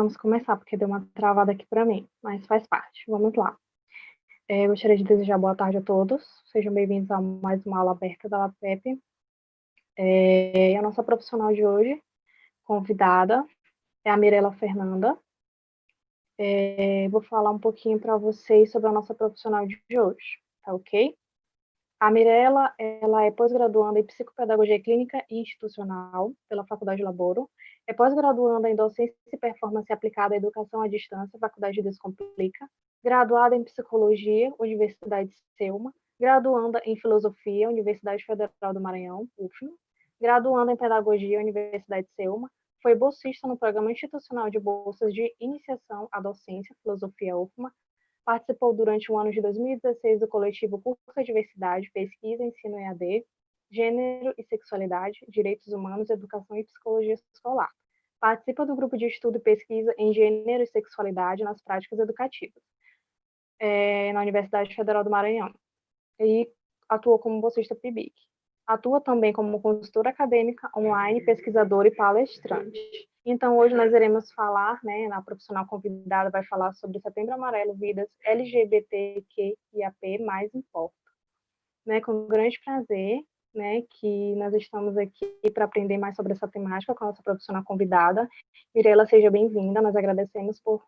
Vamos começar, porque deu uma travada aqui para mim, mas faz parte. Vamos lá. Eu gostaria de desejar boa tarde a todos. Sejam bem-vindos a mais uma aula aberta da LAPEP. A nossa profissional de hoje, convidada, é a Mirela Fernanda. Vou falar um pouquinho para vocês sobre a nossa profissional de hoje, tá ok? A Mirela, ela é pós-graduanda em Psicopedagogia Clínica e Institucional pela Faculdade Laboro, é pós-graduanda em Docência e Performance Aplicada à Educação à Distância, Faculdade de Descomplica, graduada em Psicologia, Universidade Selma, graduanda em Filosofia, Universidade Federal do Maranhão, UFMA, graduanda em Pedagogia, Universidade Selma, foi bolsista no Programa Institucional de Bolsas de Iniciação à Docência, Filosofia UFMA, participou durante o ano de 2016 do coletivo Curso Diversidade, Pesquisa, Ensino EAD, Gênero e Sexualidade, Direitos Humanos, Educação e Psicologia Escolar. Participa do grupo de estudo e pesquisa em Gênero e Sexualidade nas Práticas Educativas, na Universidade Federal do Maranhão, e atua como bolsista PIBIC. Atua também como consultora acadêmica, online, pesquisadora e palestrante. Então, hoje nós iremos falar, a profissional convidada vai falar sobre o Setembro Amarelo, vidas LGBTQIAP+, importam. Com grande prazer, que nós estamos aqui para aprender mais sobre essa temática com a nossa profissional convidada. Mirela, seja bem-vinda, nós agradecemos por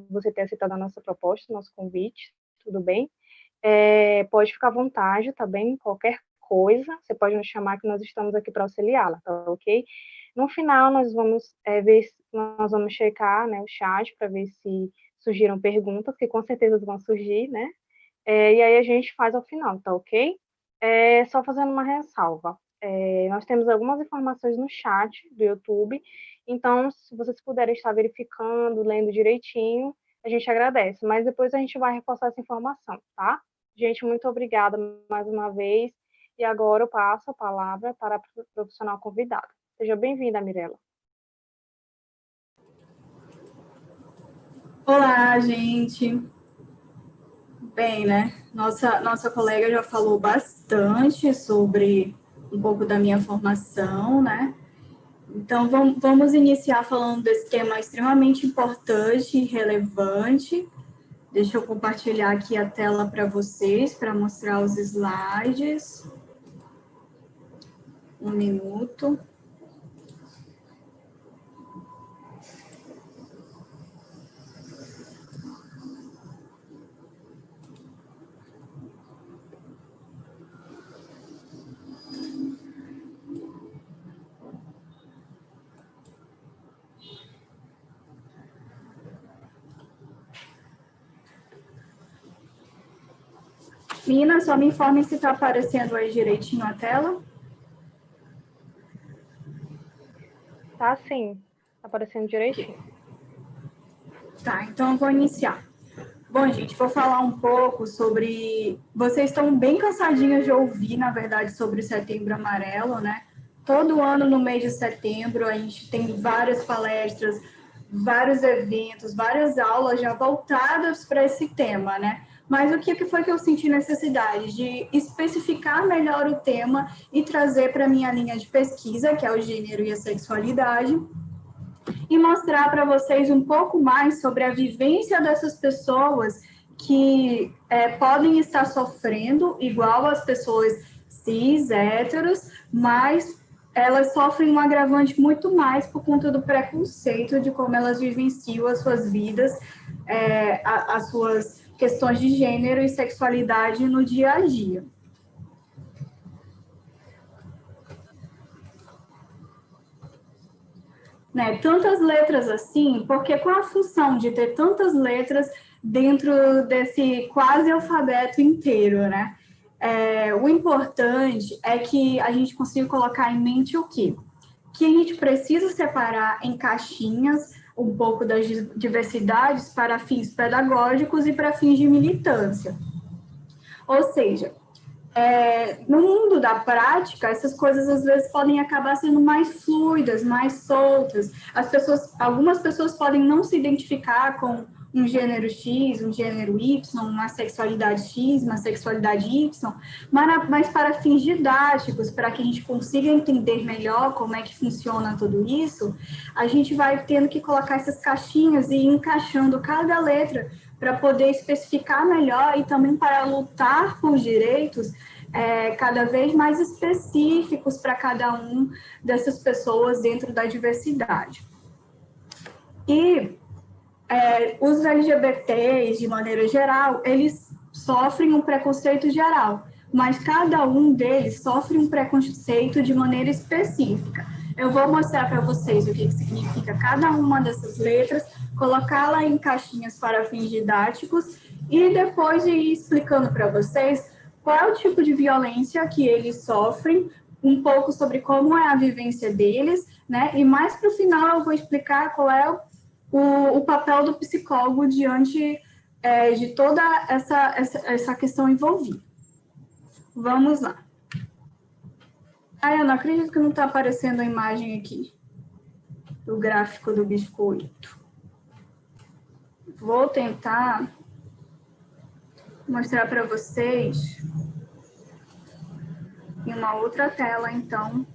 você ter aceitado a nossa proposta, nosso convite, tudo bem? Pode ficar à vontade, tá bem? Qualquer coisa, você pode nos chamar que nós estamos aqui para auxiliá-la, tá ok? No final, nós vamos nós vamos checar, o chat para ver se surgiram perguntas, que com certeza vão surgir, e aí a gente faz ao final, tá ok? Só fazendo uma ressalva. Nós temos algumas informações no chat do YouTube, então, se vocês puderem estar verificando, lendo direitinho, a gente agradece, mas depois a gente vai reforçar essa informação, tá? Gente, muito obrigada mais uma vez, e agora eu passo a palavra para a profissional convidada. Seja bem-vinda, Mirela. Olá, gente. Bem, Nossa colega já falou bastante sobre um pouco da minha formação, Então, vamos iniciar falando desse tema extremamente importante e relevante. Deixa eu compartilhar aqui a tela para vocês, para mostrar os slides. Um minuto. Mina, só me informe se está aparecendo aí direitinho a tela. Tá sim, tá aparecendo direitinho. Tá, então eu vou iniciar. Bom, gente, vou falar um pouco sobre... Vocês estão bem cansadinhos de ouvir, na verdade, sobre o Setembro Amarelo, Todo ano, no mês de setembro, a gente tem várias palestras, vários eventos, várias aulas já voltadas para esse tema, Mas o que foi que eu senti necessidade? De especificar melhor o tema e trazer para a minha linha de pesquisa, que é o gênero e a sexualidade, e mostrar para vocês um pouco mais sobre a vivência dessas pessoas que podem estar sofrendo, igual as pessoas cis, héteros, mas elas sofrem um agravante muito mais por conta do preconceito de como elas vivenciam as suas vidas, as suas questões de gênero e sexualidade no dia a dia. Tantas letras assim, porque qual a função de ter tantas letras dentro desse quase alfabeto inteiro, O importante é que a gente consiga colocar em mente o quê? Que a gente precisa separar em caixinhas um pouco das diversidades para fins pedagógicos e para fins de militância. Ou seja, no mundo da prática, essas coisas às vezes podem acabar sendo mais fluidas, mais soltas. Algumas pessoas podem não se identificar com um gênero X, um gênero Y, uma sexualidade X, uma sexualidade Y, mas para fins didáticos, para que a gente consiga entender melhor como é que funciona tudo isso, a gente vai tendo que colocar essas caixinhas e ir encaixando cada letra para poder especificar melhor e também para lutar por direitos cada vez mais específicos para cada um dessas pessoas dentro da diversidade. E os LGBTs, de maneira geral, eles sofrem um preconceito geral, mas cada um deles sofre um preconceito de maneira específica. Eu vou mostrar para vocês o que significa cada uma dessas letras, colocá-la em caixinhas para fins didáticos e depois ir explicando para vocês qual é o tipo de violência que eles sofrem, um pouco sobre como é a vivência deles, né? E mais para o final eu vou explicar qual é o papel do psicólogo diante de toda essa questão envolvida. Vamos lá. Eu não acredito que não está aparecendo a imagem aqui do gráfico do biscoito. Vou tentar mostrar para vocês em uma outra tela, então,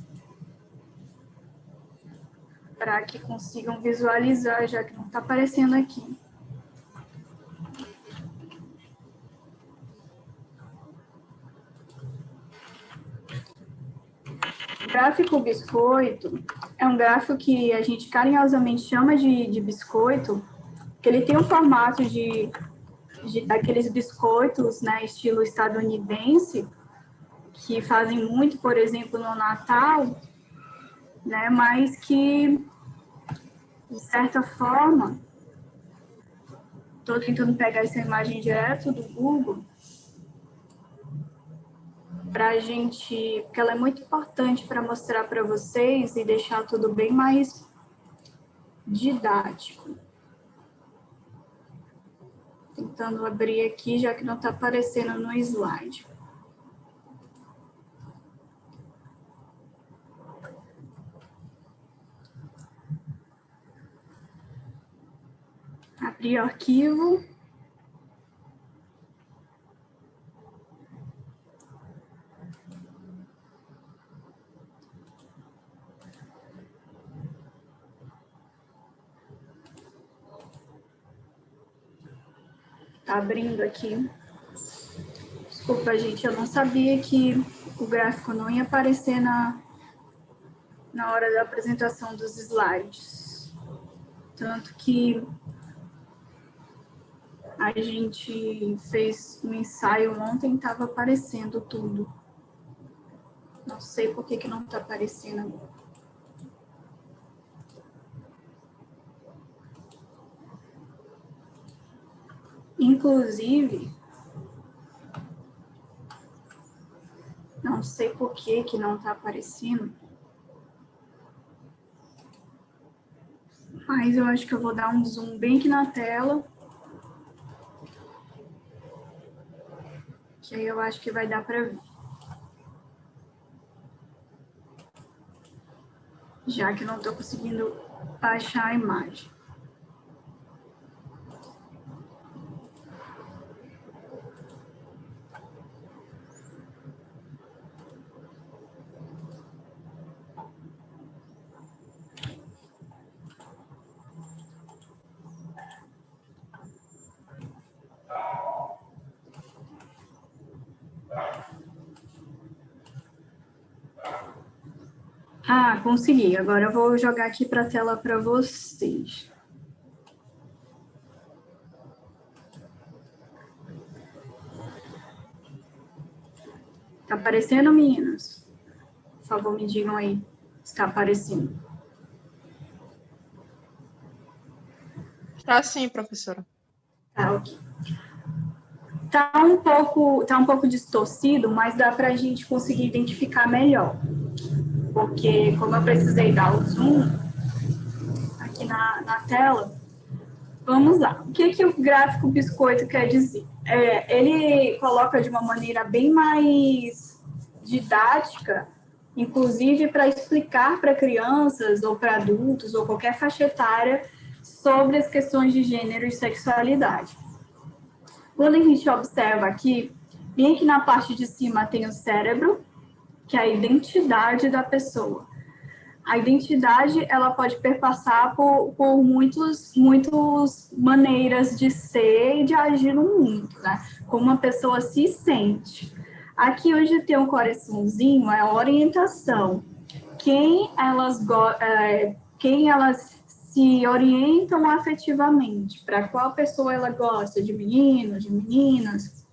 para que consigam visualizar, já que não está aparecendo aqui. O gráfico biscoito é um gráfico que a gente carinhosamente chama de biscoito, que ele tem um formato daqueles biscoitos, né, estilo estadunidense, que fazem muito, por exemplo, no Natal, né, mas que, de certa forma, estou tentando pegar essa imagem direto do Google, para a gente, porque ela é muito importante para mostrar para vocês e deixar tudo bem mais didático. Tentando abrir aqui, já que não está aparecendo no slide. Abrir o arquivo. Tá abrindo aqui. Desculpa, gente, eu não sabia que o gráfico não ia aparecer na hora da apresentação dos slides. Tanto que a gente fez um ensaio ontem e estava aparecendo tudo. Não sei por que não está aparecendo agora. Inclusive, não sei por que não está aparecendo, mas eu acho que eu vou dar um zoom bem aqui na tela, que aí eu acho que vai dar para ver. Já que não estou conseguindo baixar a imagem. Ah, consegui. Agora eu vou jogar aqui para a tela para vocês. Tá aparecendo, meninas? Por favor, me digam aí se está aparecendo. Tá sim, professora. Tá, ok. Tá um pouco distorcido, mas dá para a gente conseguir identificar melhor. Porque, como eu precisei dar o zoom aqui na tela, vamos lá. O que o gráfico biscoito quer dizer? Ele coloca de uma maneira bem mais didática, inclusive para explicar para crianças ou para adultos ou qualquer faixa etária sobre as questões de gênero e sexualidade. Quando a gente observa aqui, bem aqui na parte de cima tem o cérebro, que é a identidade da pessoa. A identidade, ela pode perpassar por muitas maneiras de ser e de agir no mundo, né? Como uma pessoa se sente. Aqui hoje tem um coraçãozinho, é a orientação. Quem elas se orientam afetivamente, para qual pessoa ela gosta, de meninos, de meninas,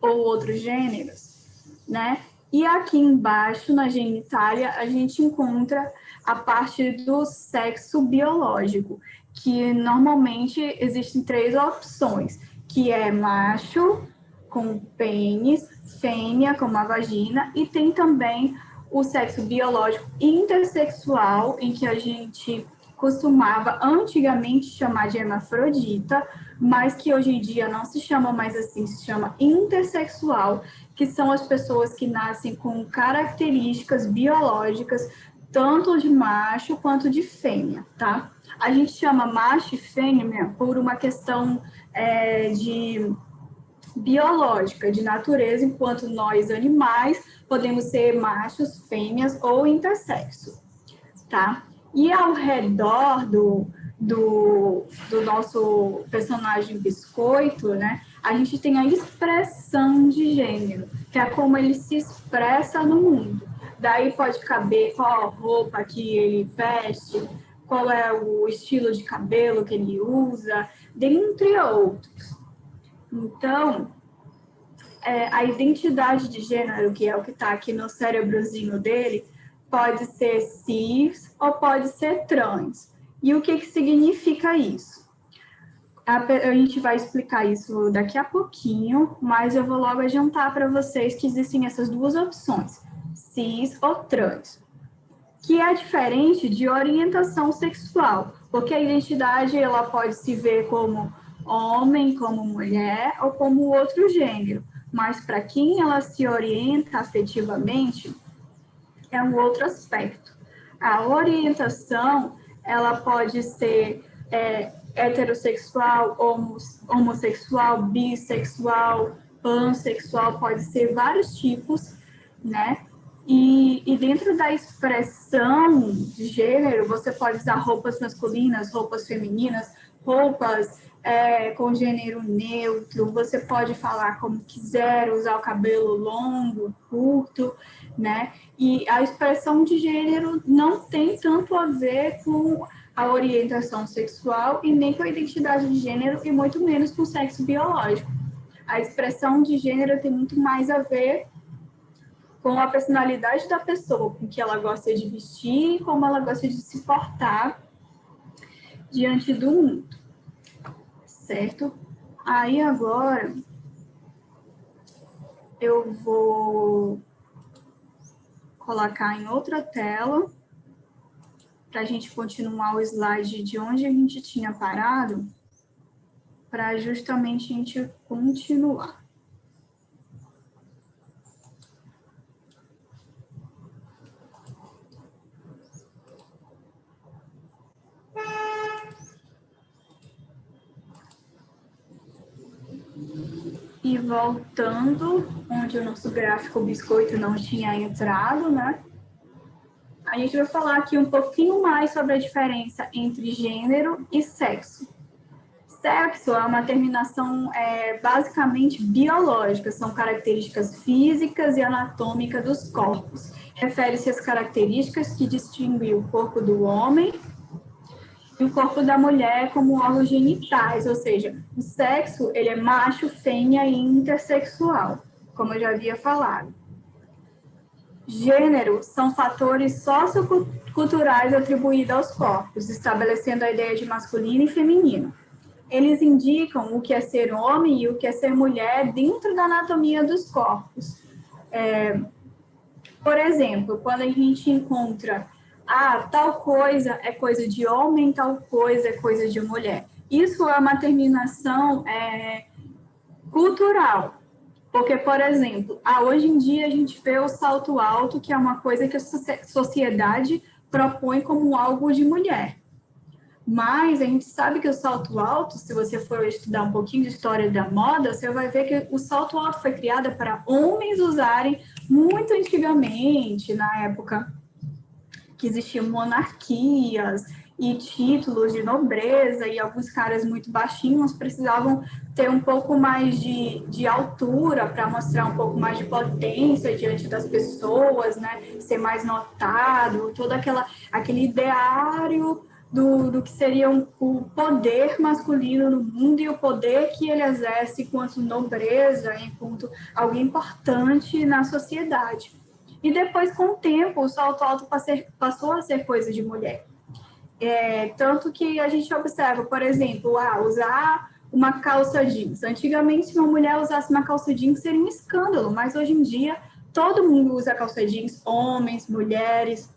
ou outros gêneros, né? E aqui embaixo, na genitália, a gente encontra a parte do sexo biológico, que normalmente existem 3 opções, que é macho, com pênis, fêmea, como a vagina, e tem também o sexo biológico intersexual, em que a gente costumava antigamente chamar de hermafrodita, mas que hoje em dia não se chama mais assim, se chama intersexual, que são as pessoas que nascem com características biológicas, tanto de macho quanto de fêmea, tá? A gente chama macho e fêmea por uma questão de biológica, de natureza, enquanto nós, animais, podemos ser machos, fêmeas ou intersexo, tá? E ao redor do nosso personagem biscoito, né, a gente tem a expressão de gênero, que é como ele se expressa no mundo. Daí pode caber qual a roupa que ele veste, qual é o estilo de cabelo que ele usa, dentre outros. Então, a identidade de gênero, que é o que está aqui no cérebrozinho dele, pode ser cis ou pode ser trans. E o que significa isso? A gente vai explicar isso daqui a pouquinho, mas eu vou logo adiantar para vocês que existem essas 2 opções, cis ou trans, que é diferente de orientação sexual, porque a identidade ela pode se ver como homem, como mulher ou como outro gênero, mas para quem ela se orienta afetivamente, é um outro aspecto. A orientação, ela pode ser heterossexual, homossexual, bissexual, pansexual, pode ser vários tipos, né? E dentro da expressão de gênero, você pode usar roupas masculinas, roupas femininas, roupas com gênero neutro, você pode falar como quiser, usar o cabelo longo, curto, né? E a expressão de gênero não tem tanto a ver com a orientação sexual e nem com a identidade de gênero e muito menos com o sexo biológico. A expressão de gênero tem muito mais a ver com a personalidade da pessoa, com o que ela gosta de vestir e como ela gosta de se portar diante do mundo, certo? Aí agora eu vou colocar em outra tela para a gente continuar o slide de onde a gente tinha parado, para justamente a gente continuar. E voltando, onde o nosso gráfico biscoito não tinha entrado, né? A gente vai falar aqui um pouquinho mais sobre a diferença entre gênero e sexo. Sexo é uma terminação basicamente biológica, são características físicas e anatômicas dos corpos. Refere-se às características que distinguem o corpo do homem e o corpo da mulher como órgãos genitais, ou seja, o sexo ele é macho, fêmea e intersexual, como eu já havia falado. Gênero são fatores socioculturais atribuídos aos corpos, estabelecendo a ideia de masculino e feminino. Eles indicam o que é ser homem e o que é ser mulher dentro da anatomia dos corpos. Por exemplo, quando a gente encontra tal coisa é coisa de homem, tal coisa é coisa de mulher. Isso é uma terminação cultural. Porque, por exemplo, hoje em dia a gente vê o salto alto, que é uma coisa que a sociedade propõe como algo de mulher. Mas a gente sabe que o salto alto, se você for estudar um pouquinho de história da moda, você vai ver que o salto alto foi criado para homens usarem muito antigamente, na época que existiam monarquias e títulos de nobreza, e alguns caras muito baixinhos precisavam ter um pouco mais de altura para mostrar um pouco mais de potência diante das pessoas, né? Ser mais notado, todo aquele ideário do que seria o poder masculino no mundo e o poder que ele exerce enquanto nobreza, enquanto alguém importante na sociedade. E depois, com o tempo, o salto alto passou a ser coisa de mulher. Tanto que a gente observa, por exemplo, usar uma calça jeans. Antigamente, se uma mulher usasse uma calça jeans, seria um escândalo, mas hoje em dia, todo mundo usa calça jeans, homens, mulheres.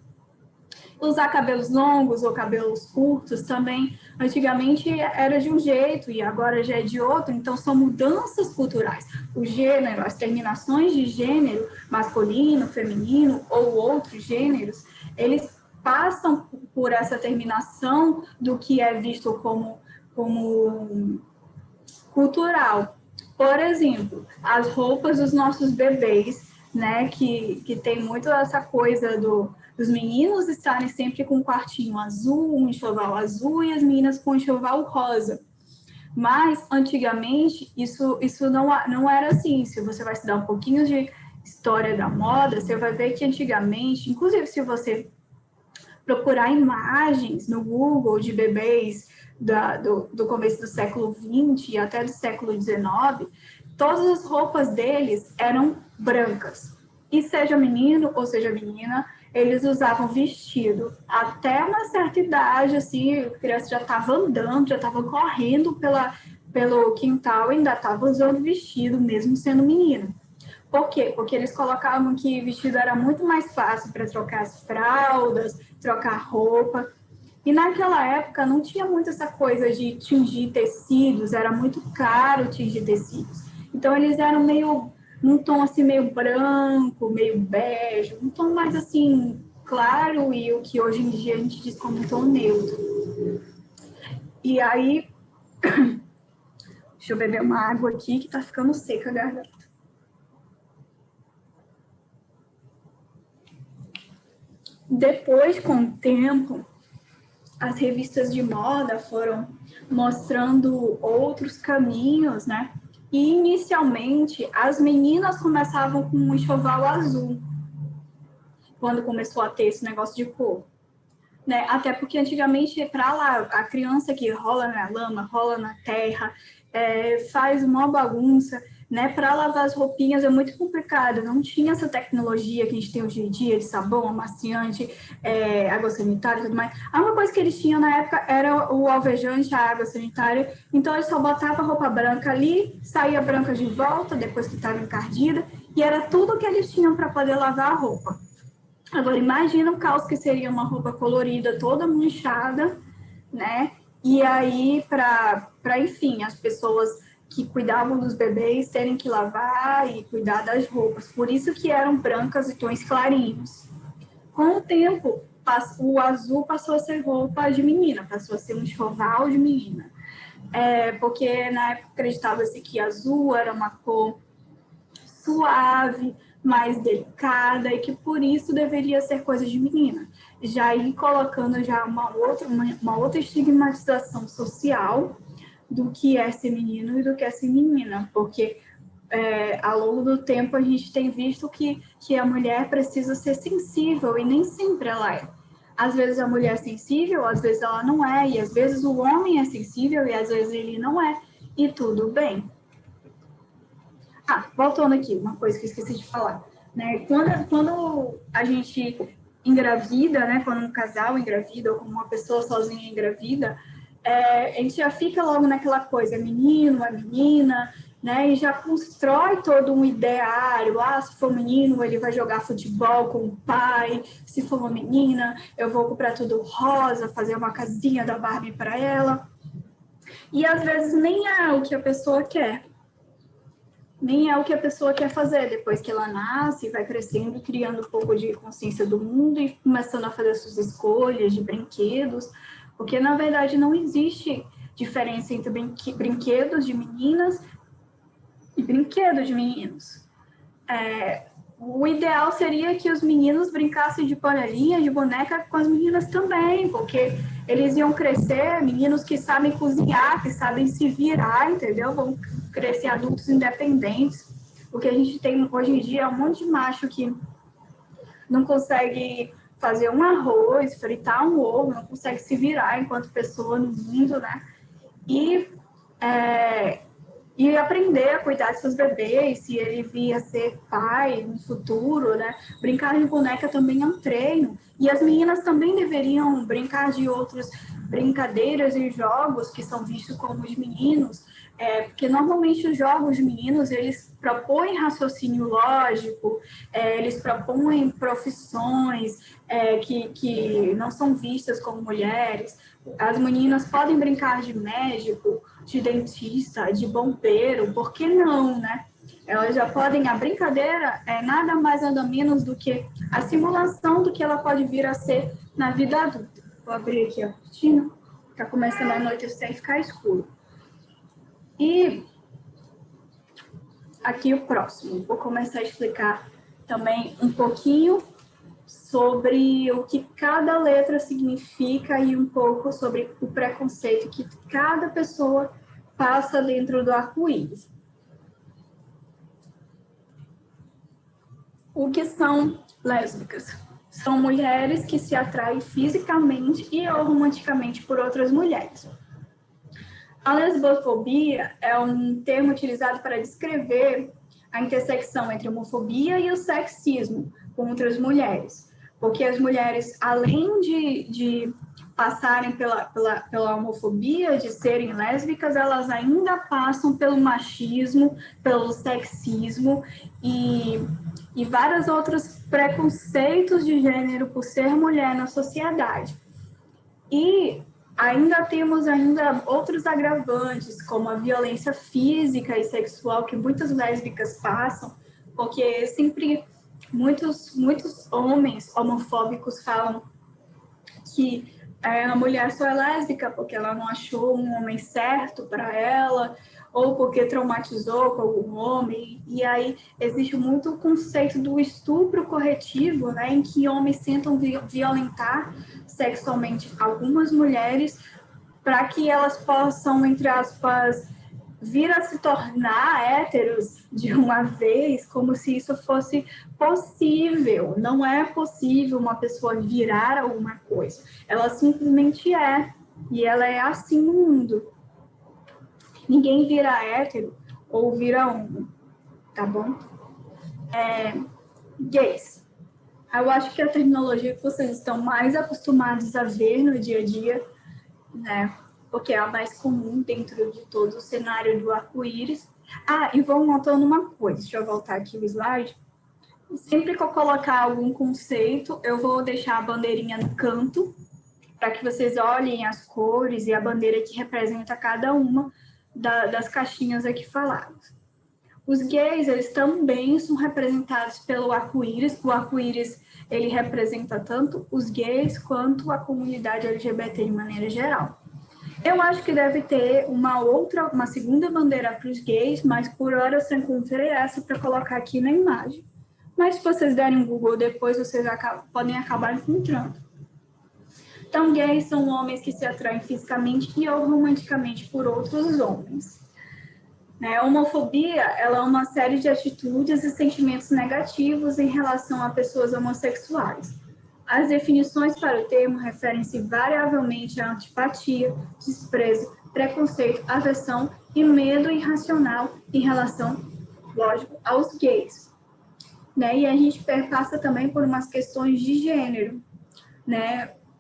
Usar cabelos longos ou cabelos curtos também, antigamente era de um jeito e agora já é de outro, então são mudanças culturais. O gênero, as terminações de gênero, masculino, feminino ou outros gêneros, eles passam por essa terminação do que é visto como cultural. Por exemplo, as roupas dos nossos bebês, né, que tem muito essa coisa dos meninos estarem sempre com um quartinho azul, um enxoval azul, e as meninas com um enxoval rosa. Mas, antigamente, isso não era assim. Se você vai estudar um pouquinho de história da moda, você vai ver que antigamente, inclusive se você procurar imagens no Google de bebês do começo do século XX e até do século XIX, todas as roupas deles eram brancas. E seja menino ou seja menina, eles usavam vestido até uma certa idade, assim, a criança já estava andando, já estava correndo pelo quintal, ainda estava usando vestido, mesmo sendo menino. Por quê? Porque eles colocavam que vestido era muito mais fácil para trocar as fraldas, trocar roupa. E naquela época não tinha muito essa coisa de tingir tecidos, era muito caro tingir tecidos. Então eles eram meio, num tom assim meio branco, meio bege, um tom mais assim claro e o que hoje em dia a gente diz como um tom neutro. E aí, deixa eu beber uma água aqui que tá ficando seca a garganta. Depois, com o tempo, as revistas de moda foram mostrando outros caminhos, né? E, inicialmente, as meninas começavam com um enxoval azul, quando começou a ter esse negócio de cor. Né? Até porque, antigamente, para lá, a criança que rola na lama, rola na terra, faz uma bagunça, né? Para lavar as roupinhas é muito complicado, não tinha essa tecnologia que a gente tem hoje em dia de sabão, amaciante, água sanitária e tudo mais. A única coisa que eles tinham na época era o alvejante, a água sanitária, então eles só botavam a roupa branca ali, saía branca de volta depois que estava encardida, e era tudo que eles tinham para poder lavar a roupa. Agora, imagina o caos que seria uma roupa colorida, toda manchada, né? E aí, enfim, as pessoas que cuidavam dos bebês terem que lavar e cuidar das roupas. Por isso que eram brancas e tons clarinhos. Com o tempo, o azul passou a ser roupa de menina, passou a ser um enxoval de menina. Porque na época acreditava-se que azul era uma cor suave, mais delicada, e que por isso deveria ser coisa de menina. Já ir colocando já uma outra estigmatização social do que é ser menino e do que é ser menina, porque ao longo do tempo a gente tem visto que a mulher precisa ser sensível e nem sempre ela é. Às vezes a mulher é sensível, às vezes ela não é, e às vezes o homem é sensível e às vezes ele não é, e tudo bem. Voltando aqui, uma coisa que eu esqueci de falar. Né? Quando a gente engravida, né? Quando um casal engravida ou como uma pessoa sozinha engravida, a gente já fica logo naquela coisa, é menino, é menina, né? E já constrói todo um ideário. Se for menino, ele vai jogar futebol com o pai. Se for uma menina, eu vou comprar tudo rosa, fazer uma casinha da Barbie para ela. E às vezes nem é o que a pessoa quer. Nem é o que a pessoa quer fazer depois que ela nasce, vai crescendo, criando um pouco de consciência do mundo e começando a fazer suas escolhas de brinquedos, Porque, na verdade, não existe diferença entre brinquedos de meninas e brinquedos de meninos. O ideal seria que os meninos brincassem de panelinha, de boneca com as meninas também, porque eles iam crescer, meninos que sabem cozinhar, que sabem se virar, entendeu? Vão crescer adultos independentes. O que a gente tem hoje em dia é um monte de macho que não consegue fazer um arroz, fritar um ovo, não consegue se virar enquanto pessoa no mundo, né? E aprender a cuidar de seus bebês, se ele vir a ser pai no futuro, né? Brincar de boneca também é um treino. E as meninas também deveriam brincar de outras brincadeiras e jogos que são vistos como os meninos, porque normalmente os jogos de meninos, eles propõem raciocínio lógico, eles propõem profissões que não são vistas como mulheres. As meninas podem brincar de médico, de dentista, de bombeiro, por que não, né? Elas já podem, a brincadeira é nada mais nada menos do que a simulação do que ela pode vir a ser na vida adulta. Vou abrir aqui a cortina, está começando a anoitecer e ficar escuro. E aqui o próximo, vou começar a explicar também um pouquinho sobre o que cada letra significa e um pouco sobre o preconceito que cada pessoa passa dentro do arco-íris. O que são lésbicas? São mulheres que se atraem fisicamente e ou romanticamente por outras mulheres. A lesbofobia é um termo utilizado para descrever a intersecção entre a homofobia e o sexismo com outras mulheres. Porque as mulheres, além de passarem pela homofobia, de serem lésbicas, elas ainda passam pelo machismo, pelo sexismo e vários outros preconceitos de gênero por ser mulher na sociedade. E ainda temos outros agravantes, como a violência física e sexual que muitas lésbicas passam, porque sempre muitos homens homofóbicos falam que a mulher só é lésbica porque ela não achou um homem certo para ela, ou porque traumatizou com algum homem. E aí existe muito o conceito do estupro corretivo, né, em que homens tentam violentar sexualmente algumas mulheres para que elas possam, entre aspas, vir a se tornar héteros de uma vez, como se isso fosse possível. Não é possível uma pessoa virar alguma coisa. Ela simplesmente é. E ela é assim no mundo. Ninguém vira hétero ou vira homo, tá bom? Gays. Eu acho que a terminologia que vocês estão mais acostumados a ver no dia a dia, né? Porque é a mais comum dentro de todo o cenário do arco-íris. E vão notando uma coisa, deixa eu voltar aqui o slide. Sempre que eu colocar algum conceito, eu vou deixar a bandeirinha no canto, para que vocês olhem as cores e a bandeira que representa cada uma das caixinhas aqui faladas. Os gays, eles também são representados pelo arco-íris. O arco-íris, ele representa tanto os gays quanto a comunidade LGBT de maneira geral. Eu acho que deve ter uma segunda bandeira para os gays, mas por hora eu só encontrei essa para colocar aqui na imagem. Mas se vocês derem um Google depois, vocês podem acabar encontrando. Então, gays são homens que se atraem fisicamente e ou romanticamente por outros homens. A homofobia, ela é uma série de atitudes e sentimentos negativos em relação a pessoas homossexuais. As definições para o termo referem-se variavelmente à antipatia, desprezo, preconceito, aversão e medo irracional em relação, lógico, aos gays. E a gente perpassa também por umas questões de gênero.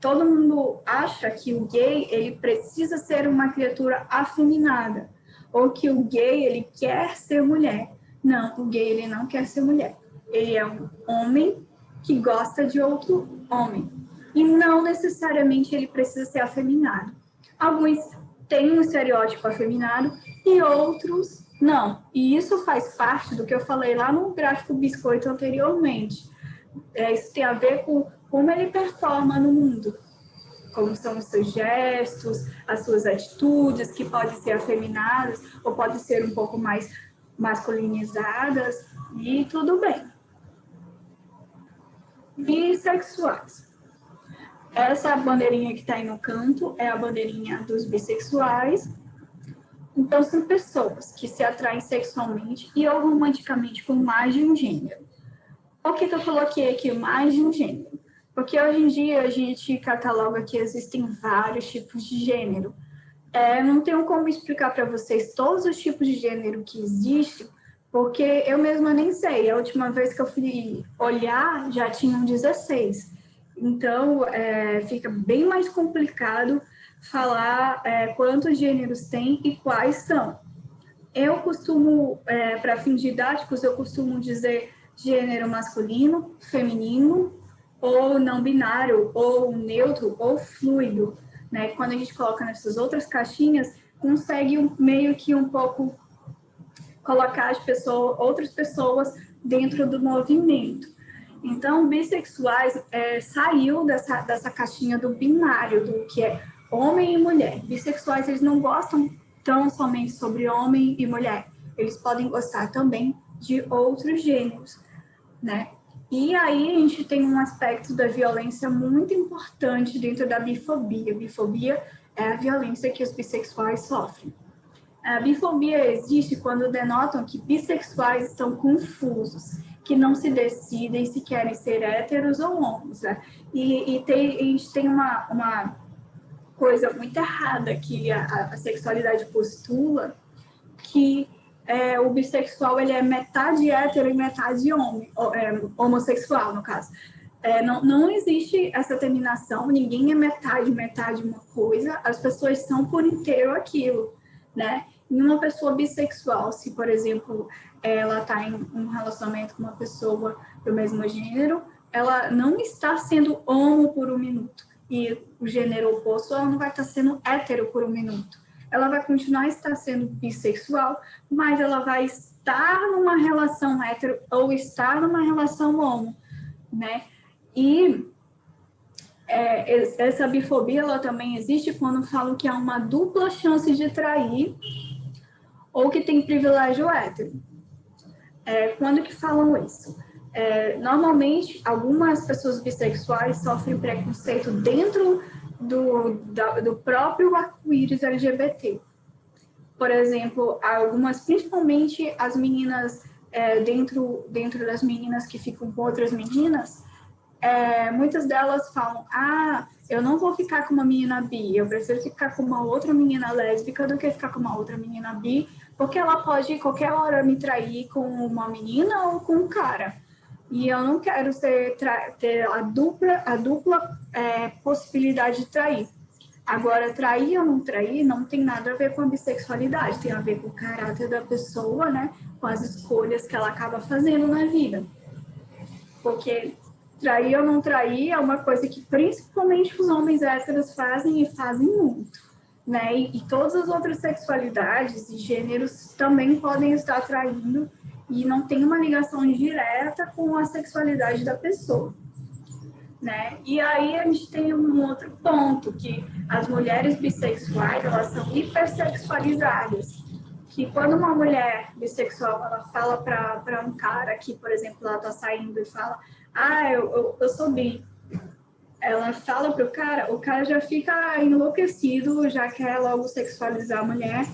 Todo mundo acha que o gay ele precisa ser uma criatura afeminada, ou que o gay ele quer ser mulher. Não, o gay ele não quer ser mulher. Ele é um homem que gosta de outro homem. E não necessariamente ele precisa ser afeminado. Alguns têm um estereótipo afeminado e outros não. E isso faz parte do que eu falei lá no gráfico biscoito anteriormente. Isso tem a ver com como ele performa no mundo. como são os seus gestos, as suas atitudes, que podem ser afeminadas ou podem ser um pouco mais masculinizadas, e tudo bem. Bissexuais. Essa bandeirinha que está aí no canto é a bandeirinha dos bissexuais. Então, são pessoas que se atraem sexualmente e ou romanticamente por mais de um gênero. Por que eu coloquei aqui mais de um gênero? Porque hoje em dia a gente cataloga que existem vários tipos de gênero. Não tenho como explicar para vocês todos os tipos de gênero que existem, porque eu mesma nem sei. A última vez que eu fui olhar, já tinham 16. Então, fica bem mais complicado falar quantos gêneros tem e quais são. Eu costumo, para fins didáticos, eu costumo dizer gênero masculino, feminino, ou não binário, ou neutro, ou fluido, né? Quando a gente coloca nessas outras caixinhas, consegue meio que um pouco colocar outras pessoas dentro do movimento. Então, bissexuais saiu dessa caixinha do binário, do que é homem e mulher. Bissexuais, eles não gostam tão somente sobre homem e mulher. Eles podem gostar também de outros gêneros, né? E aí a gente tem um aspecto da violência muito importante dentro da bifobia. Bifobia é a violência que os bissexuais sofrem. A bifobia existe quando denotam que bissexuais estão confusos, que não se decidem se querem ser héteros ou homos, né? A gente tem uma coisa muito errada que a sexualidade postula, que o bissexual ele é metade hétero e metade homem, homossexual, no caso. Não existe essa terminação, ninguém é metade uma coisa, as pessoas são por inteiro aquilo, né? Em uma pessoa bissexual, se, por exemplo, ela está em um relacionamento com uma pessoa do mesmo gênero, ela não está sendo homo por um minuto, e o gênero oposto ela não vai estar sendo hétero por um minuto. Ela vai continuar a estar sendo bissexual, mas ela vai estar numa relação hétero ou estar numa relação homo, né? E essa bifobia ela também existe quando falam que há uma dupla chance de trair ou que tem privilégio hétero. Quando que falam isso? Normalmente, algumas pessoas bissexuais sofrem preconceito dentro do próprio arco-íris LGBT. Por exemplo, principalmente as meninas, dentro das meninas que ficam com outras meninas, muitas delas falam, eu não vou ficar com uma menina bi, eu prefiro ficar com uma outra menina lésbica do que ficar com uma outra menina bi, porque ela pode, qualquer hora, me trair com uma menina ou com um cara. E eu não quero ter a dupla possibilidade de trair. Agora, trair ou não trair não tem nada a ver com a bissexualidade, tem a ver com o caráter da pessoa, né? Com as escolhas que ela acaba fazendo na vida. Porque trair ou não trair é uma coisa que principalmente os homens héteros fazem e fazem muito, né? E todas as outras sexualidades e gêneros também podem estar traindo e não tem uma ligação direta com a sexualidade da pessoa, né? E aí a gente tem um outro ponto, que as mulheres bissexuais, elas são hipersexualizadas, que quando uma mulher bissexual, ela fala para um cara que, por exemplo, ela tá saindo e fala, eu sou bi, ela fala pro cara, o cara já fica enlouquecido, já quer logo sexualizar a mulher,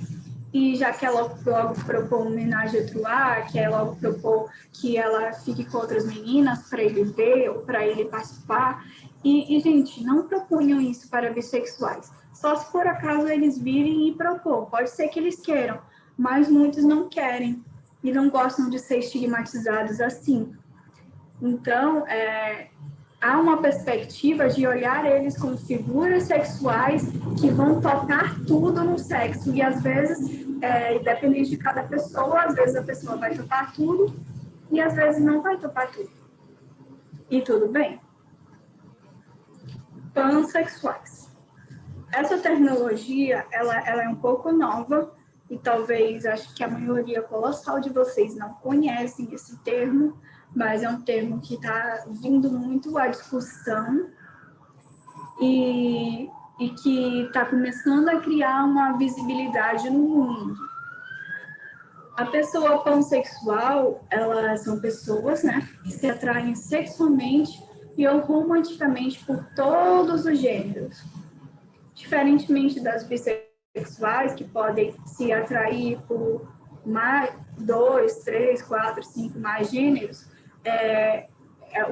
e já quer logo propor uma homenagem a Troar, quer logo propor que ela fique com outras meninas para ele ver ou para ele participar. E, gente, não propunham isso para bissexuais. Só se por acaso eles virem e propor. Pode ser que eles queiram, mas muitos não querem e não gostam de ser estigmatizados assim. Então, há uma perspectiva de olhar eles como figuras sexuais que vão tocar tudo no sexo. E, às vezes, dependendo de cada pessoa, às vezes a pessoa vai topar tudo e, às vezes, não vai topar tudo. E tudo bem. Pansexuais. Essa terminologia, ela é um pouco nova e talvez, acho que a maioria colossal de vocês não conhecem esse termo, mas é um termo que está vindo muito à discussão e que está começando a criar uma visibilidade no mundo. A pessoa pansexual, elas são pessoas, né, que se atraem sexualmente e ou romanticamente por todos os gêneros. Diferentemente das bissexuais, que podem se atrair por mais 2, 3, 4, 5 mais gêneros,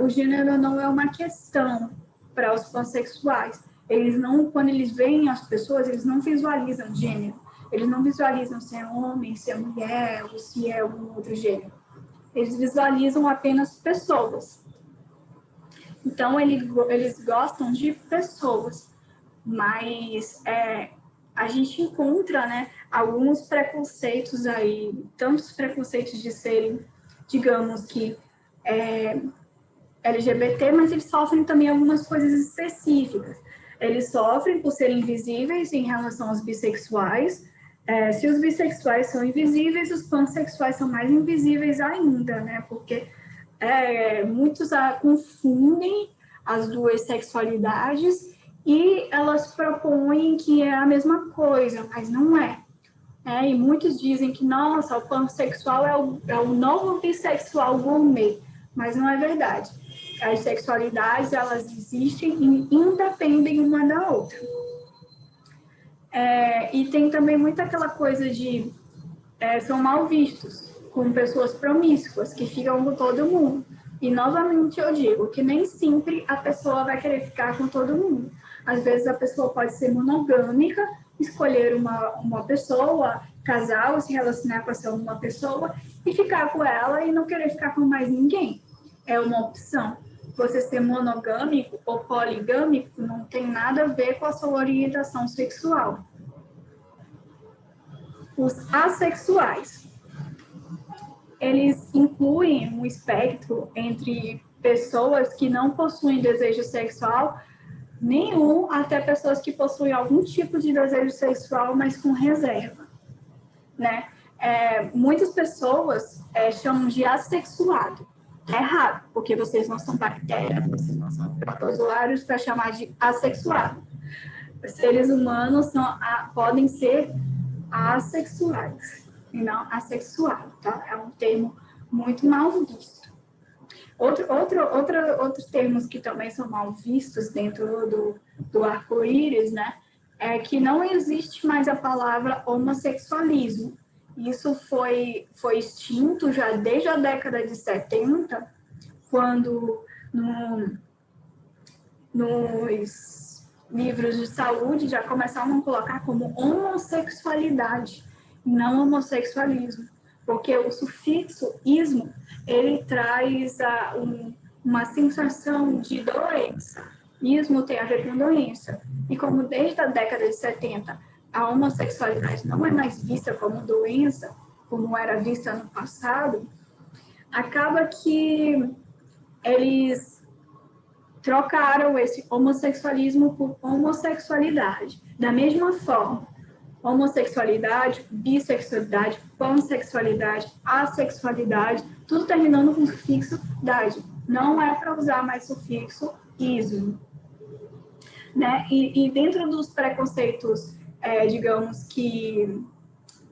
o gênero não é uma questão para os pansexuais. Eles não, quando eles veem as pessoas, eles não visualizam gênero. Eles não visualizam se é homem, se é mulher, ou se é algum outro gênero. Eles visualizam apenas pessoas. Então, eles gostam de pessoas. Mas a gente encontra, né, alguns preconceitos aí, tantos preconceitos de serem, digamos que, LGBT, mas eles sofrem também algumas coisas específicas. Eles sofrem por serem invisíveis em relação aos bissexuais. Se os bissexuais são invisíveis, os pansexuais são mais invisíveis ainda, né? Porque muitos confundem as duas sexualidades e elas propõem que é a mesma coisa, mas não é. E muitos dizem que, nossa, o pansexual é o novo bissexual gourmet, mas não é verdade. As sexualidades, elas existem e independem uma da outra. E tem também muito aquela coisa de são mal vistos, com pessoas promíscuas, que ficam com todo mundo. E, novamente, eu digo que nem sempre a pessoa vai querer ficar com todo mundo. Às vezes, a pessoa pode ser monogâmica, escolher uma pessoa, casar ou se relacionar com essa uma pessoa e ficar com ela e não querer ficar com mais ninguém. É uma opção. Você ser monogâmico ou poligâmico não tem nada a ver com a sua orientação sexual. Os assexuais, eles incluem um espectro entre pessoas que não possuem desejo sexual nenhum, até pessoas que possuem algum tipo de desejo sexual, mas com reserva, né? Muitas pessoas chamam de assexuado. É errado, porque vocês não são bactérias, vocês não são protozoários para chamar de assexuado. Os seres humanos podem ser assexuais e não assexuado, tá? É um termo muito mal visto. Outros termos que também são mal vistos dentro do arco-íris, né? É que não existe mais a palavra homossexualismo. Isso foi extinto já desde a década de 70, quando nos livros de saúde já começaram a colocar como homossexualidade, não homossexualismo, porque o sufixo ismo, ele traz uma sensação de doença. Ismo tem a ver com doença. E como desde a década de 70 a homossexualidade não é mais vista como doença, como era vista no passado, acaba que eles trocaram esse homossexualismo por homossexualidade. Da mesma forma, homossexualidade, bissexualidade, pansexualidade, assexualidade, tudo terminando com sufixo -dade. Não é para usar mais sufixo -ismo. Né? E dentro dos preconceitos, digamos que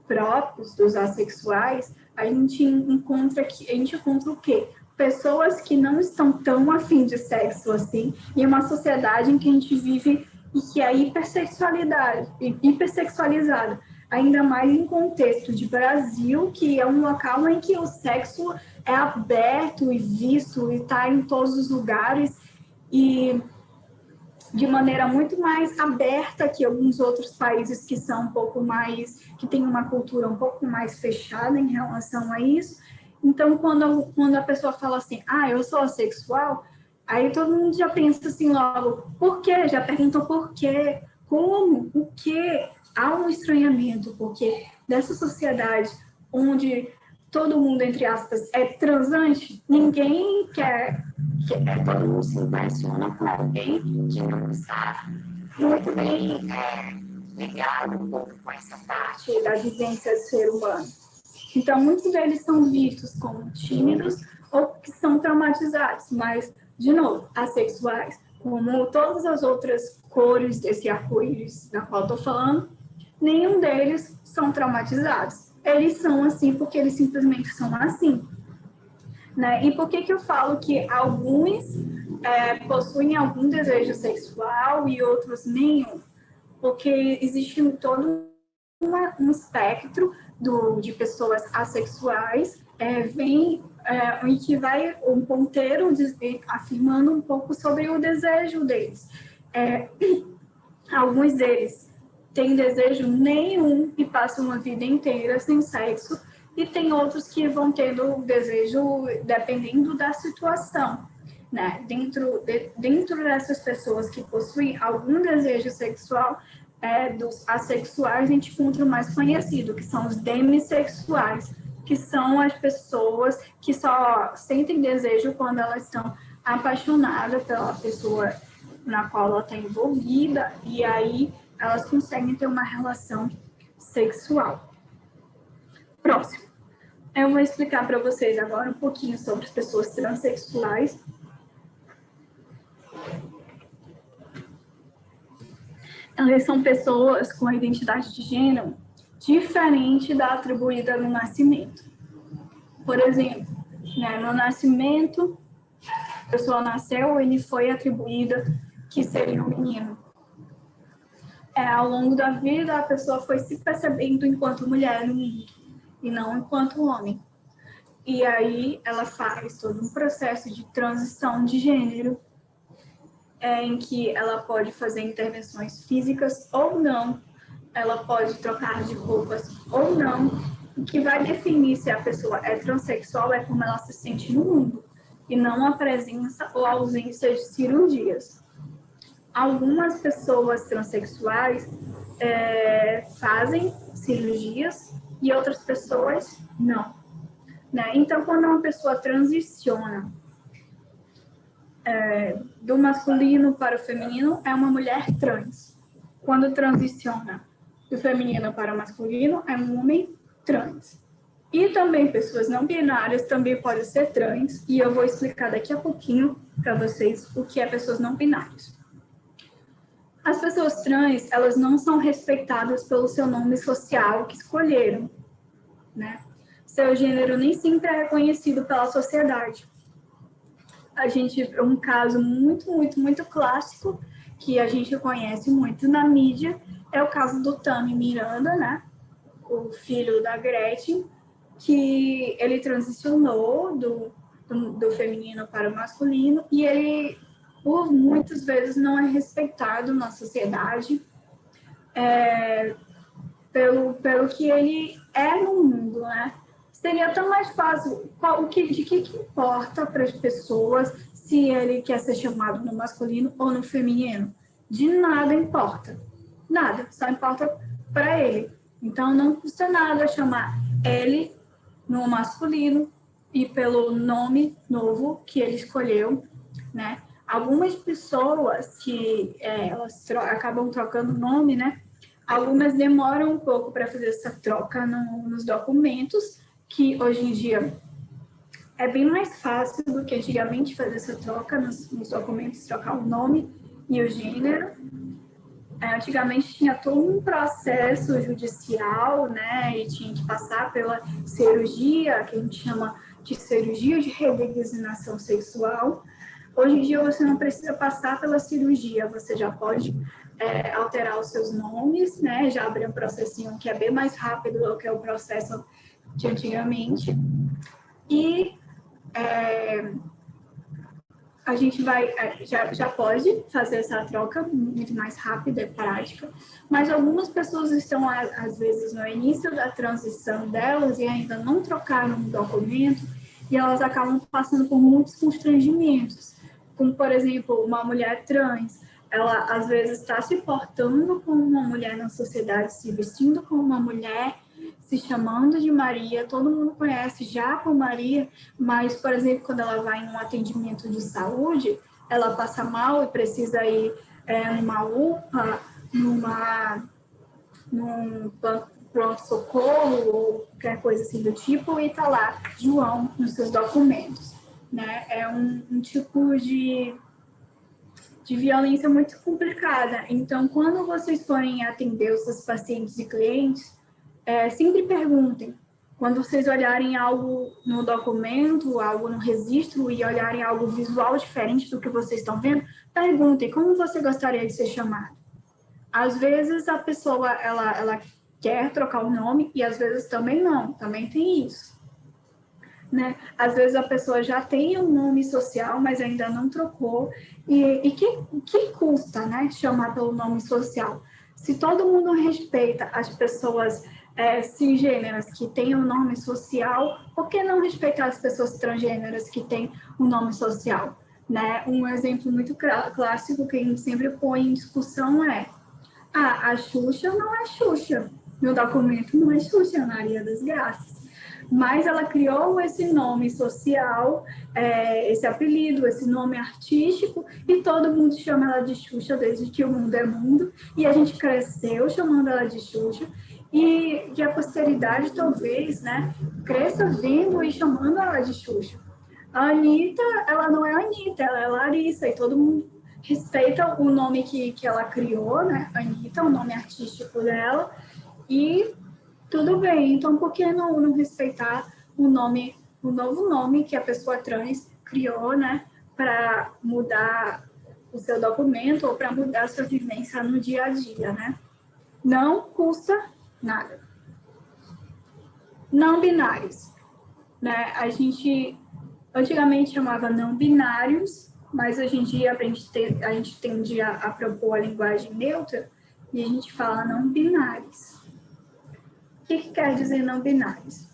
próprios dos assexuais, a gente encontra o quê? Pessoas que não estão tão afim de sexo assim, em uma sociedade em que a gente vive e que é hipersexualizada, ainda mais em contexto de Brasil, que é um local em que o sexo é aberto e visto e está em todos os lugares e de maneira muito mais aberta que alguns outros países que são um pouco mais, que têm uma cultura um pouco mais fechada em relação a isso. Então, quando a pessoa fala assim, eu sou assexual, aí todo mundo já pensa assim logo, por quê? Já perguntou por quê? Como? O quê? Há um estranhamento, porque dessa sociedade onde todo mundo, entre aspas, é transante, ninguém quer todo mundo se impressiona com alguém que não está muito bem ligado um pouco com essa parte da vivência do ser humano. Então, muitos deles são vistos como tímidos ou que são traumatizados, mas, de novo, assexuais como todas as outras cores desse arco-íris da qual estou falando, nenhum deles são traumatizados. Eles são assim porque eles simplesmente são assim. Né? E por que eu falo que alguns possuem algum desejo sexual e outros nenhum? Porque existe todo um espectro de pessoas assexuais, em que vai um ponteiro afirmando um pouco sobre o desejo deles. Alguns deles têm desejo nenhum e passam uma vida inteira sem sexo, e tem outros que vão tendo desejo dependendo da situação. Né? Dentro dessas pessoas que possuem algum desejo sexual, dos assexuais, a gente encontra o mais conhecido, que são os demissexuais, que são as pessoas que só sentem desejo quando elas estão apaixonadas pela pessoa na qual ela está envolvida, e aí elas conseguem ter uma relação sexual. Próximo. Eu vou explicar para vocês agora um pouquinho sobre as pessoas transexuais. Elas são pessoas com a identidade de gênero diferente da atribuída no nascimento. Por exemplo, né, no nascimento, a pessoa nasceu e lhe foi atribuída que seria um menino. Ao longo da vida, a pessoa foi se percebendo enquanto mulher no mundo e não enquanto homem. E aí ela faz todo um processo de transição de gênero, em que ela pode fazer intervenções físicas ou não, ela pode trocar de roupas ou não. O que vai definir se a pessoa é transexual é como ela se sente no mundo, e não a presença ou a ausência de cirurgias. Algumas pessoas transexuais fazem cirurgias e outras pessoas não. Né? Então, quando uma pessoa transiciona do masculino para o feminino, é uma mulher trans. Quando transiciona do feminino para o masculino, é um homem trans. E também pessoas não binárias também podem ser trans, e eu vou explicar daqui a pouquinho para vocês o que é pessoas não binárias. As pessoas trans, elas não são respeitadas pelo seu nome social que escolheram, né? Seu gênero nem sempre é reconhecido pela sociedade. Um caso muito, muito, muito clássico, que a gente conhece muito na mídia, é o caso do Tami Miranda, né? O filho da Gretchen, que ele transicionou do feminino para o masculino, e ele, por muitas vezes, não é respeitado na sociedade pelo que ele é no mundo, né? Seria tão mais fácil, de que importa para as pessoas se ele quer ser chamado no masculino ou no feminino? De nada importa. Nada, só importa para ele. Então, não custa nada chamar ele no masculino e pelo nome novo que ele escolheu, né? Algumas pessoas que elas acabam trocando nome, né? Algumas demoram um pouco para fazer essa troca nos documentos, que hoje em dia é bem mais fácil do que antigamente fazer essa troca nos documentos, trocar o nome e o gênero. Antigamente tinha todo um processo judicial, né, e tinha que passar pela cirurgia, que a gente chama de cirurgia de redesignação sexual. Hoje em dia você não precisa passar pela cirurgia, você já pode alterar os seus nomes, né, já abre um processinho que é bem mais rápido do que o processo de antigamente. E a gente já pode fazer essa troca muito mais rápida e prática, mas algumas pessoas estão, às vezes, no início da transição delas e ainda não trocaram um documento, e elas acabam passando por muitos constrangimentos, como, por exemplo, uma mulher trans, ela, às vezes, está se portando como uma mulher na sociedade, se vestindo como uma mulher, se chamando de Maria, todo mundo conhece já por Maria, mas, por exemplo, quando ela vai em um atendimento de saúde, ela passa mal e precisa ir numa UPA, num pronto-socorro ou qualquer coisa assim do tipo, e está lá, João, nos seus documentos. Né? É um tipo de de violência muito complicada. Então, quando vocês forem atender os seus pacientes e clientes, sempre perguntem. Quando vocês olharem algo no documento, algo no registro e olharem algo visual diferente do que vocês estão vendo, perguntem como você gostaria de ser chamado. Às vezes a pessoa ela quer trocar o nome e às vezes também não, também tem isso. Né? Às vezes a pessoa já tem um nome social, mas ainda não trocou. E que custa, né, chamar pelo nome social? Se todo mundo respeita as pessoas cisgêneras que têm um nome social, por que não respeitar as pessoas transgêneras que têm um nome social? Né? Um exemplo muito clássico que a gente sempre põe em discussão é: a Xuxa não é Xuxa. Meu documento não é Xuxa, Maria das Graças. Mas ela criou esse nome social, esse apelido, esse nome artístico, e todo mundo chama ela de Xuxa desde que o mundo é mundo, e a gente cresceu chamando ela de Xuxa, e a posteridade talvez, né, cresça vendo e chamando ela de Xuxa. A Anitta, ela não é Anitta, ela é Larissa, e todo mundo respeita o nome que ela criou, né, Anitta, o nome artístico dela, e tudo bem, então por que não respeitar o novo nome que a pessoa trans criou, né, para mudar o seu documento ou para mudar a sua vivência no dia a dia, né? Não custa nada. Não binários, né? A gente antigamente chamava não binários, mas hoje em dia a gente tende a propor a linguagem neutra e a gente fala não binários. O que quer dizer não binários?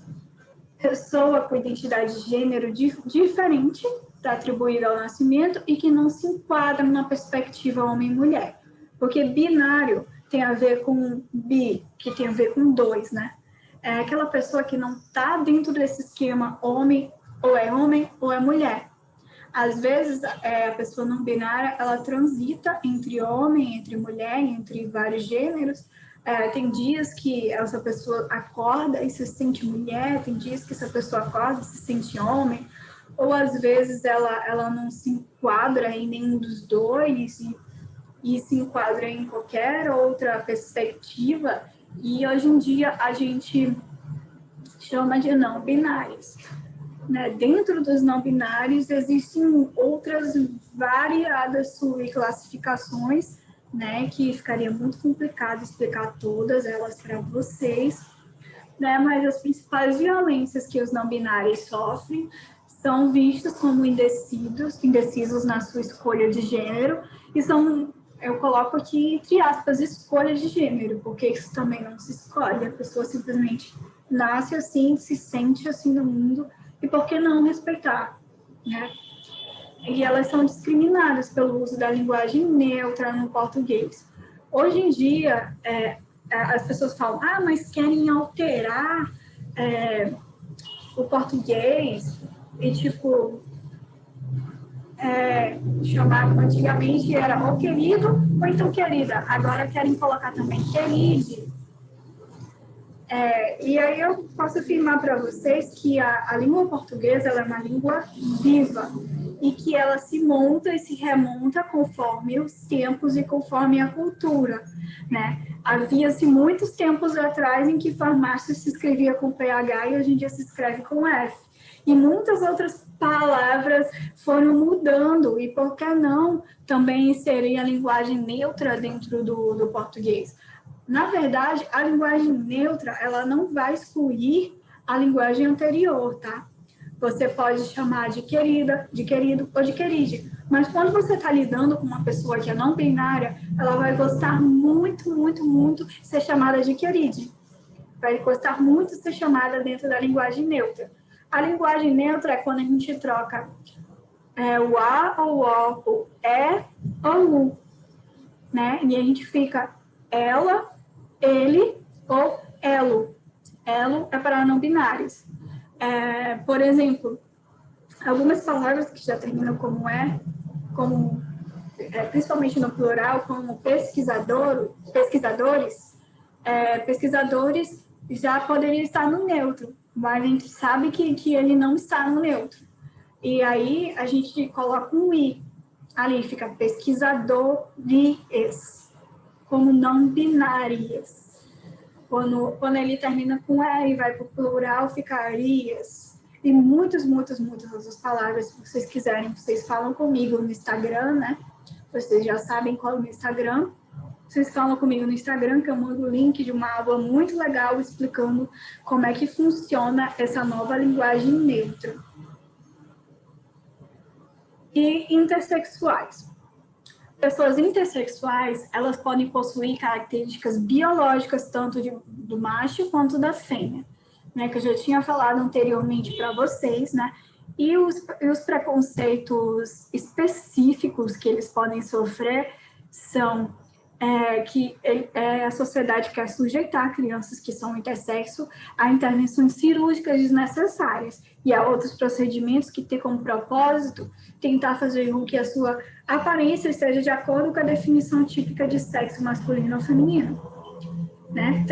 Pessoa com identidade de gênero diferente da atribuída ao nascimento e que não se enquadra numa perspectiva homem-mulher. Porque binário tem a ver com bi, que tem a ver com dois, né? É aquela pessoa que não está dentro desse esquema homem ou é mulher. Às vezes, a pessoa não binária, ela transita entre homem, entre mulher, entre vários gêneros. Tem dias que essa pessoa acorda e se sente mulher, tem dias que essa pessoa acorda e se sente homem, ou às vezes ela não se enquadra em nenhum dos dois e se enquadra em qualquer outra perspectiva, e hoje em dia a gente chama de não binários. Né? Dentro dos não binários existem outras variadas subclassificações, né, que ficaria muito complicado explicar todas elas para vocês, né, mas as principais violências que os não binários sofrem são vistos como indecisos na sua escolha de gênero, e são, eu coloco aqui entre aspas, escolhas de gênero, porque isso também não se escolhe, a pessoa simplesmente nasce assim, se sente assim no mundo, e por que não respeitar, né? E elas são discriminadas pelo uso da linguagem neutra no português. Hoje em dia, as pessoas falam, mas querem alterar o português e, tipo, chamar, antigamente era ou querido ou então querida, agora querem colocar também queride. E aí eu posso afirmar para vocês que a língua portuguesa ela é uma língua viva e que ela se monta e se remonta conforme os tempos e conforme a cultura, né? Havia-se muitos tempos atrás em que farmácia se escrevia com PH e hoje em dia se escreve com F. E muitas outras palavras foram mudando, e por que não também inserir a linguagem neutra dentro do português? Na verdade, a linguagem neutra, ela não vai excluir a linguagem anterior, tá? Você pode chamar de querida, de querido ou de queride. Mas quando você está lidando com uma pessoa que é não binária, ela vai gostar muito, muito, muito de ser chamada de queride. Vai gostar muito de ser chamada dentro da linguagem neutra. A linguagem neutra é quando a gente troca o A ou o ou U, né? E a gente fica ela, ele ou elo. Elo é para não binários. Por exemplo, algumas palavras que já terminam como principalmente no plural, como pesquisadores já poderiam estar no neutro, mas a gente sabe que ele não está no neutro. E aí a gente coloca um i. ali fica pesquisadores, como não binárias. Quando ele termina com E e vai para o plural, ficarias. E muitas outras palavras, se vocês quiserem, vocês falam comigo no Instagram, né? Vocês já sabem qual é o meu Instagram. Vocês falam comigo no Instagram, que eu mando o link de uma aula muito legal explicando como é que funciona essa nova linguagem neutra. E intersexuais. Pessoas intersexuais, elas podem possuir características biológicas tanto do macho quanto da fêmea, né? Que eu já tinha falado anteriormente para vocês, né? E os preconceitos específicos que eles podem sofrer são que a sociedade quer sujeitar crianças que são intersexo a intervenções cirúrgicas desnecessárias e a outros procedimentos que têm como propósito tentar fazer com que a sua aparência esteja de acordo com a definição típica de sexo masculino ou feminino. Né?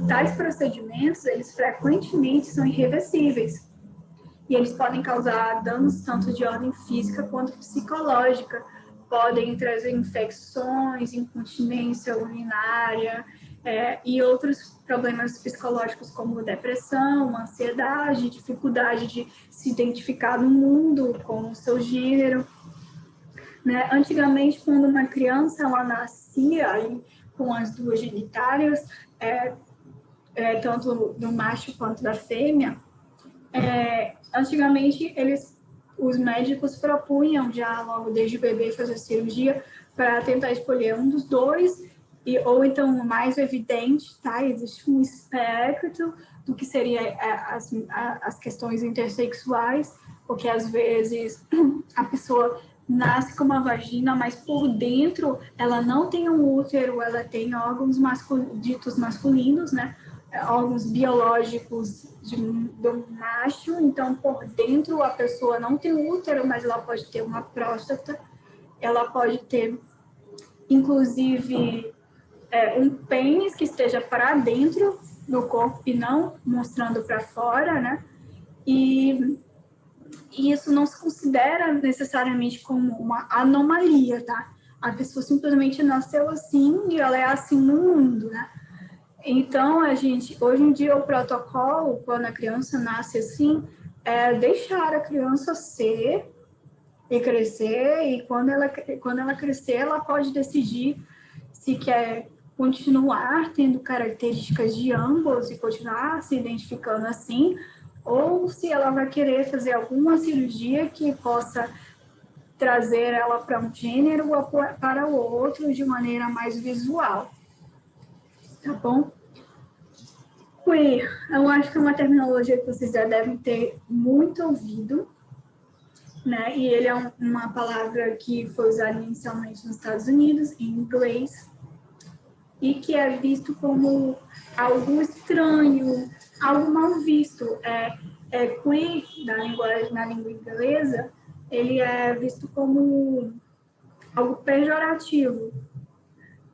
Tais procedimentos, eles frequentemente são irreversíveis e eles podem causar danos tanto de ordem física quanto psicológica, podem trazer infecções, incontinência urinária e outros problemas psicológicos como depressão, ansiedade, dificuldade de se identificar no mundo com o seu gênero. Né? Antigamente, quando uma criança ela nascia aí, com as duas genitálias, tanto do macho quanto da fêmea, antigamente os médicos propunham já logo desde o bebê fazer cirurgia para tentar escolher um dos dois, ou então o mais evidente, tá? Existe um espectro do que seria as questões intersexuais, porque às vezes a pessoa nasce com uma vagina, mas por dentro ela não tem um útero, ela tem órgãos ditos masculinos, né? Órgãos biológicos do macho, então por dentro a pessoa não tem útero, mas ela pode ter uma próstata, ela pode ter, inclusive, um pênis que esteja para dentro do corpo e não mostrando para fora, né? E isso não se considera necessariamente como uma anomalia, tá? A pessoa simplesmente nasceu assim e ela é assim no mundo, né? Então, hoje em dia, o protocolo, quando a criança nasce assim, é deixar a criança ser e crescer, e quando ela crescer, ela pode decidir se quer continuar tendo características de ambos e continuar se identificando assim, ou se ela vai querer fazer alguma cirurgia que possa trazer ela para um gênero ou para o outro de maneira mais visual. Tá bom? Queer, eu acho que é uma terminologia que vocês já devem ter muito ouvido, né? E ele é uma palavra que foi usada inicialmente nos Estados Unidos, em inglês, e que é visto como algo estranho, algo mal visto. Queer, na língua inglesa, ele é visto como algo pejorativo.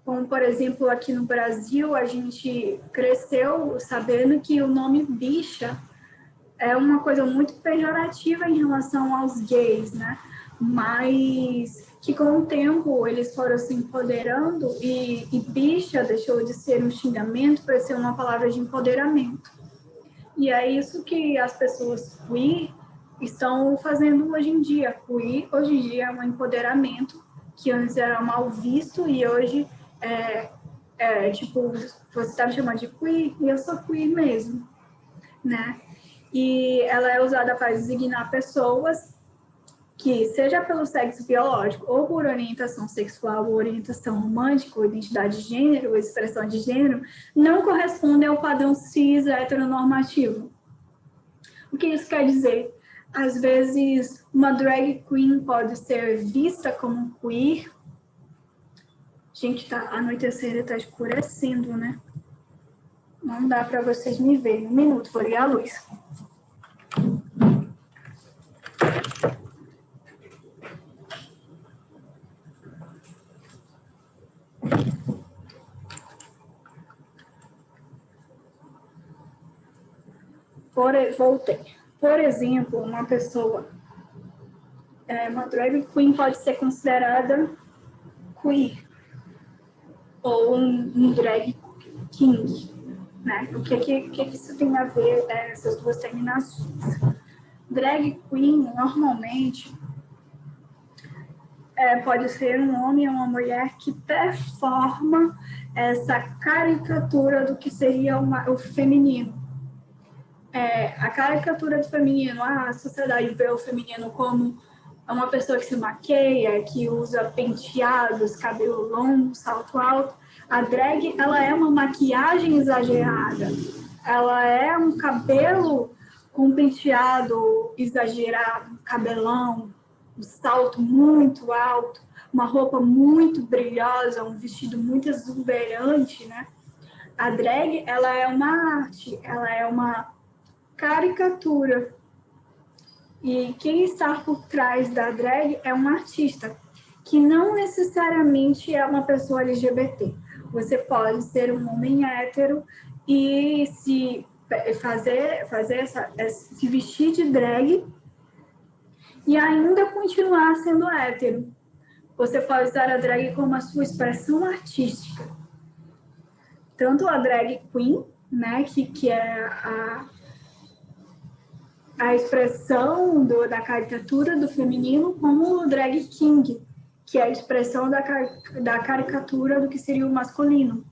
Como, por exemplo, aqui no Brasil, a gente cresceu sabendo que o nome bicha é uma coisa muito pejorativa em relação aos gays, né? Mas que com o tempo eles foram se empoderando e bicha deixou de ser um xingamento para ser uma palavra de empoderamento. E é isso que as pessoas queer estão fazendo hoje em dia. Queer, hoje em dia, é um empoderamento que antes era mal visto e hoje tipo, você está me chamando de queer e eu sou queer mesmo, né? E ela é usada para designar pessoas que, seja pelo sexo biológico ou por orientação sexual ou orientação romântica ou identidade de gênero ou expressão de gênero, não correspondem ao padrão cis heteronormativo. O que isso quer dizer? Às vezes, uma drag queen pode ser vista como queer. Gente, tá anoitecendo e tá escurecendo, né? Não dá para vocês me verem. Um minuto, vou ligar a luz. Voltei. Por exemplo, uma pessoa uma drag queen pode ser considerada queer ou um drag king, né? O que isso tem a ver, essas duas terminações? Drag queen, normalmente, pode ser um homem ou uma mulher que performa essa caricatura do que seria o feminino. A caricatura do feminino, a sociedade vê o feminino como uma pessoa que se maqueia, que usa penteados, cabelo longo, salto alto. A drag, ela é uma maquiagem exagerada, ela é um cabelo com penteado exagerado, cabelão, um salto muito alto, uma roupa muito brilhosa, um vestido muito exuberante, né? A drag, ela é uma arte, ela é uma caricatura. E quem está por trás da drag é um artista, que não necessariamente é uma pessoa LGBT. Você pode ser um homem hétero e se vestir de drag e ainda continuar sendo hétero. Você pode usar a drag como a sua expressão artística. Tanto a drag queen, né, que é a expressão da caricatura do feminino, como o drag king, que é a expressão da caricatura do que seria o masculino.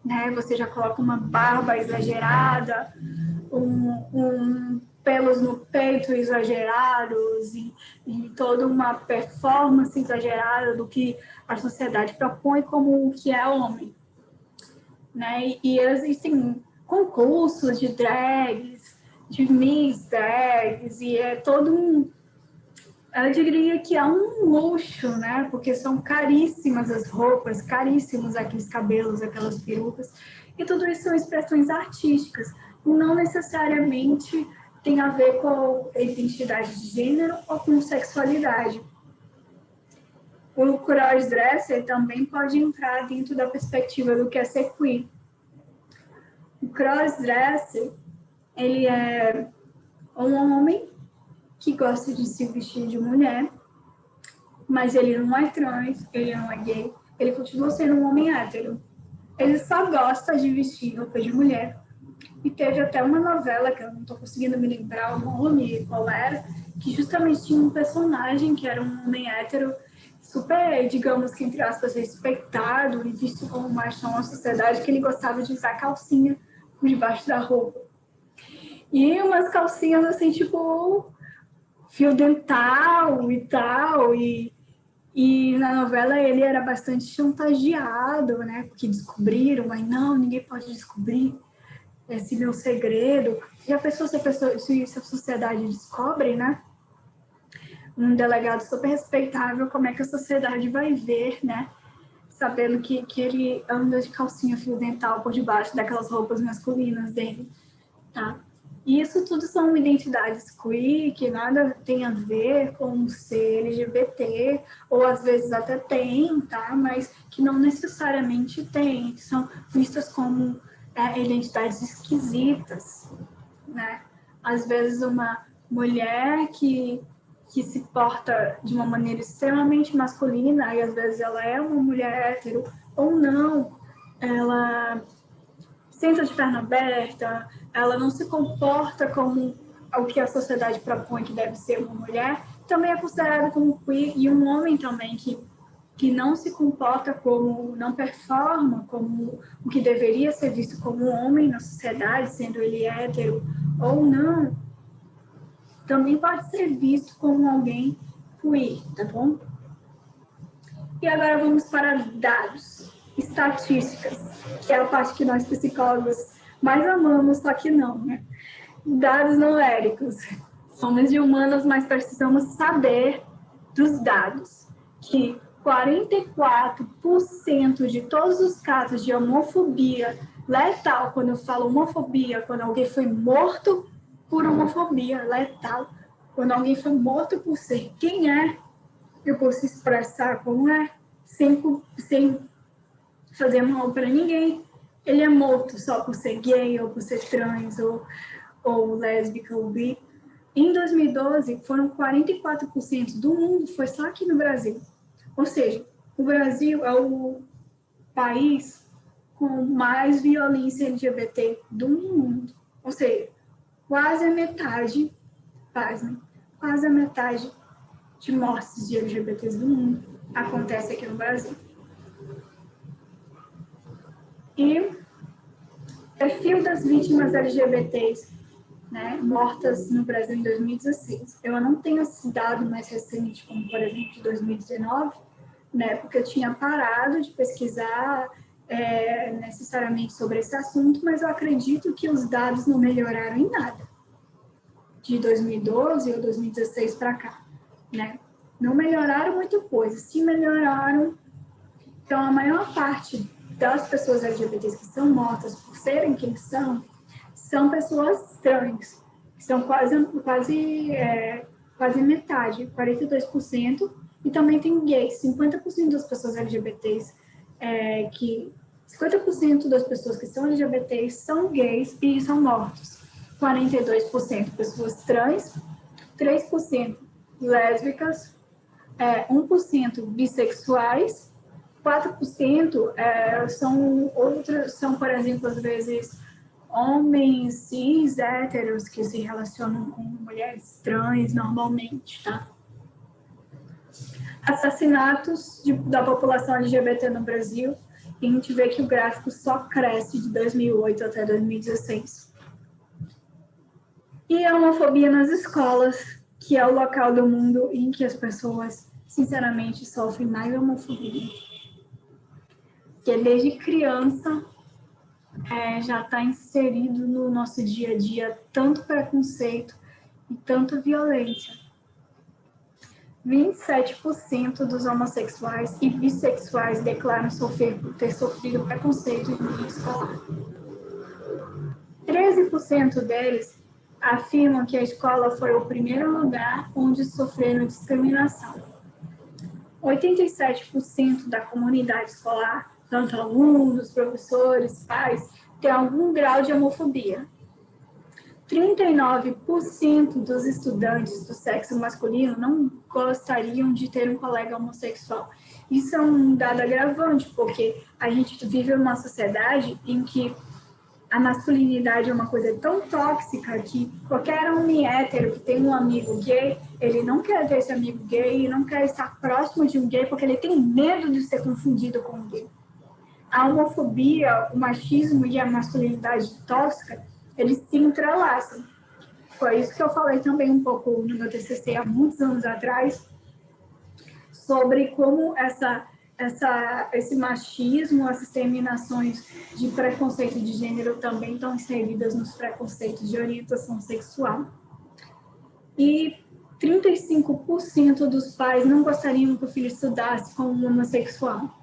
Né? Você já coloca uma barba exagerada, pelos no peito exagerados e toda uma performance exagerada do que a sociedade propõe como o que é homem. Né? E existem concursos de drags, de Miss Drags, e é todo eu diria que é um luxo, né? Porque são caríssimas as roupas, caríssimos aqueles cabelos, aquelas perucas, e tudo isso são expressões artísticas, não necessariamente tem a ver com identidade de gênero ou com sexualidade. O crossdresser também pode entrar dentro da perspectiva do que é ser queer. O crossdresser, ele é um homem que gosta de se vestir de mulher, mas ele não é trans, ele não é gay, ele continua sendo um homem hétero. Ele só gosta de vestir roupa de mulher. E teve até uma novela, que eu não estou conseguindo me lembrar o nome, qual era, que justamente tinha um personagem que era um homem hétero, super, digamos que entre aspas, respeitado e visto como machão na sociedade, que ele gostava de usar calcinha por debaixo da roupa. E umas calcinhas assim, tipo, fio dental e tal, e na novela ele era bastante chantageado, né, porque descobriram, mas não, ninguém pode descobrir esse meu segredo. E a pessoa, se a sociedade descobre, né, um delegado super respeitável, como é que a sociedade vai ver, né, sabendo que ele anda de calcinha fio dental por debaixo daquelas roupas masculinas dele, tá? E isso tudo são identidades queer, que nada tem a ver com ser LGBT, ou às vezes até tem, tá? Mas que não necessariamente tem, que são vistas como identidades esquisitas, né? Às vezes uma mulher que se porta de uma maneira extremamente masculina, e às vezes ela é uma mulher hétero, ou não, ela senta de perna aberta, ela não se comporta como o que a sociedade propõe que deve ser uma mulher, também é considerada como queer, e um homem também que não se comporta como, não performa como o que deveria ser visto como homem na sociedade, sendo ele hétero ou não, também pode ser visto como alguém queer, tá bom? E agora vamos para dados, estatísticas, que é a parte que nós psicólogos mais amamos, só que não, né? Dados numéricos. Somos de humanas, mas precisamos saber dos dados, que 44% de todos os casos de homofobia letal, quando eu falo homofobia, quando alguém foi morto por homofobia letal, quando alguém foi morto por ser quem é, eu posso expressar como é, sem fazer mal para ninguém. Ele é morto só por ser gay, ou por ser trans, ou lésbica, ou bi. Em 2012, foram 44% do mundo, foi só aqui no Brasil. Ou seja, o Brasil é o país com mais violência LGBT do mundo. Ou seja, quase a metade, pasmem, quase a metade de mortes de LGBTs do mundo acontece aqui no Brasil. E perfil das vítimas LGBTs, né, mortas no Brasil em 2016. Eu não tenho esse dado mais recente, como, por exemplo, de 2019, né, porque eu tinha parado de pesquisar necessariamente sobre esse assunto, mas eu acredito que os dados não melhoraram em nada, de 2012 ou 2016 para cá, né? Não melhoraram muita coisa. Se melhoraram, então a maior parte das pessoas LGBTs que são mortas por serem quem são pessoas trans, que são quase metade, 42%, e também tem gays, 50% das pessoas LGBTs, 50% das pessoas que são LGBTs são gays e são mortos, 42% pessoas trans, 3% lésbicas, 1% bissexuais, 4% são, por exemplo, às vezes, homens cis, héteros, que se relacionam com mulheres trans normalmente, tá? Assassinatos da população LGBT no Brasil, e a gente vê que o gráfico só cresce de 2008 até 2016. E a homofobia nas escolas, que é o local do mundo em que as pessoas, sinceramente, sofrem mais homofobia. Que desde criança já está inserido no nosso dia a dia tanto preconceito e tanta violência. 27% dos homossexuais e bissexuais declaram ter sofrido preconceito em ambiente escolar. 13% deles afirmam que a escola foi o primeiro lugar onde sofreram discriminação. 87% da comunidade escolar, tanto alunos, professores, pais, tem algum grau de homofobia. 39% dos estudantes do sexo masculino não gostariam de ter um colega homossexual. Isso é um dado agravante, porque a gente vive numa sociedade em que a masculinidade é uma coisa tão tóxica que qualquer homem hétero que tem um amigo gay, ele não quer ter esse amigo gay, não quer estar próximo de um gay, porque ele tem medo de ser confundido com um gay. A homofobia, o machismo e a masculinidade tóxica, eles se entrelaçam. Foi isso que eu falei também um pouco no meu TCC há muitos anos atrás, sobre como esse machismo, essas terminações de preconceito de gênero também estão inseridas nos preconceitos de orientação sexual. E 35% dos pais não gostariam que o filho estudasse como um homossexual.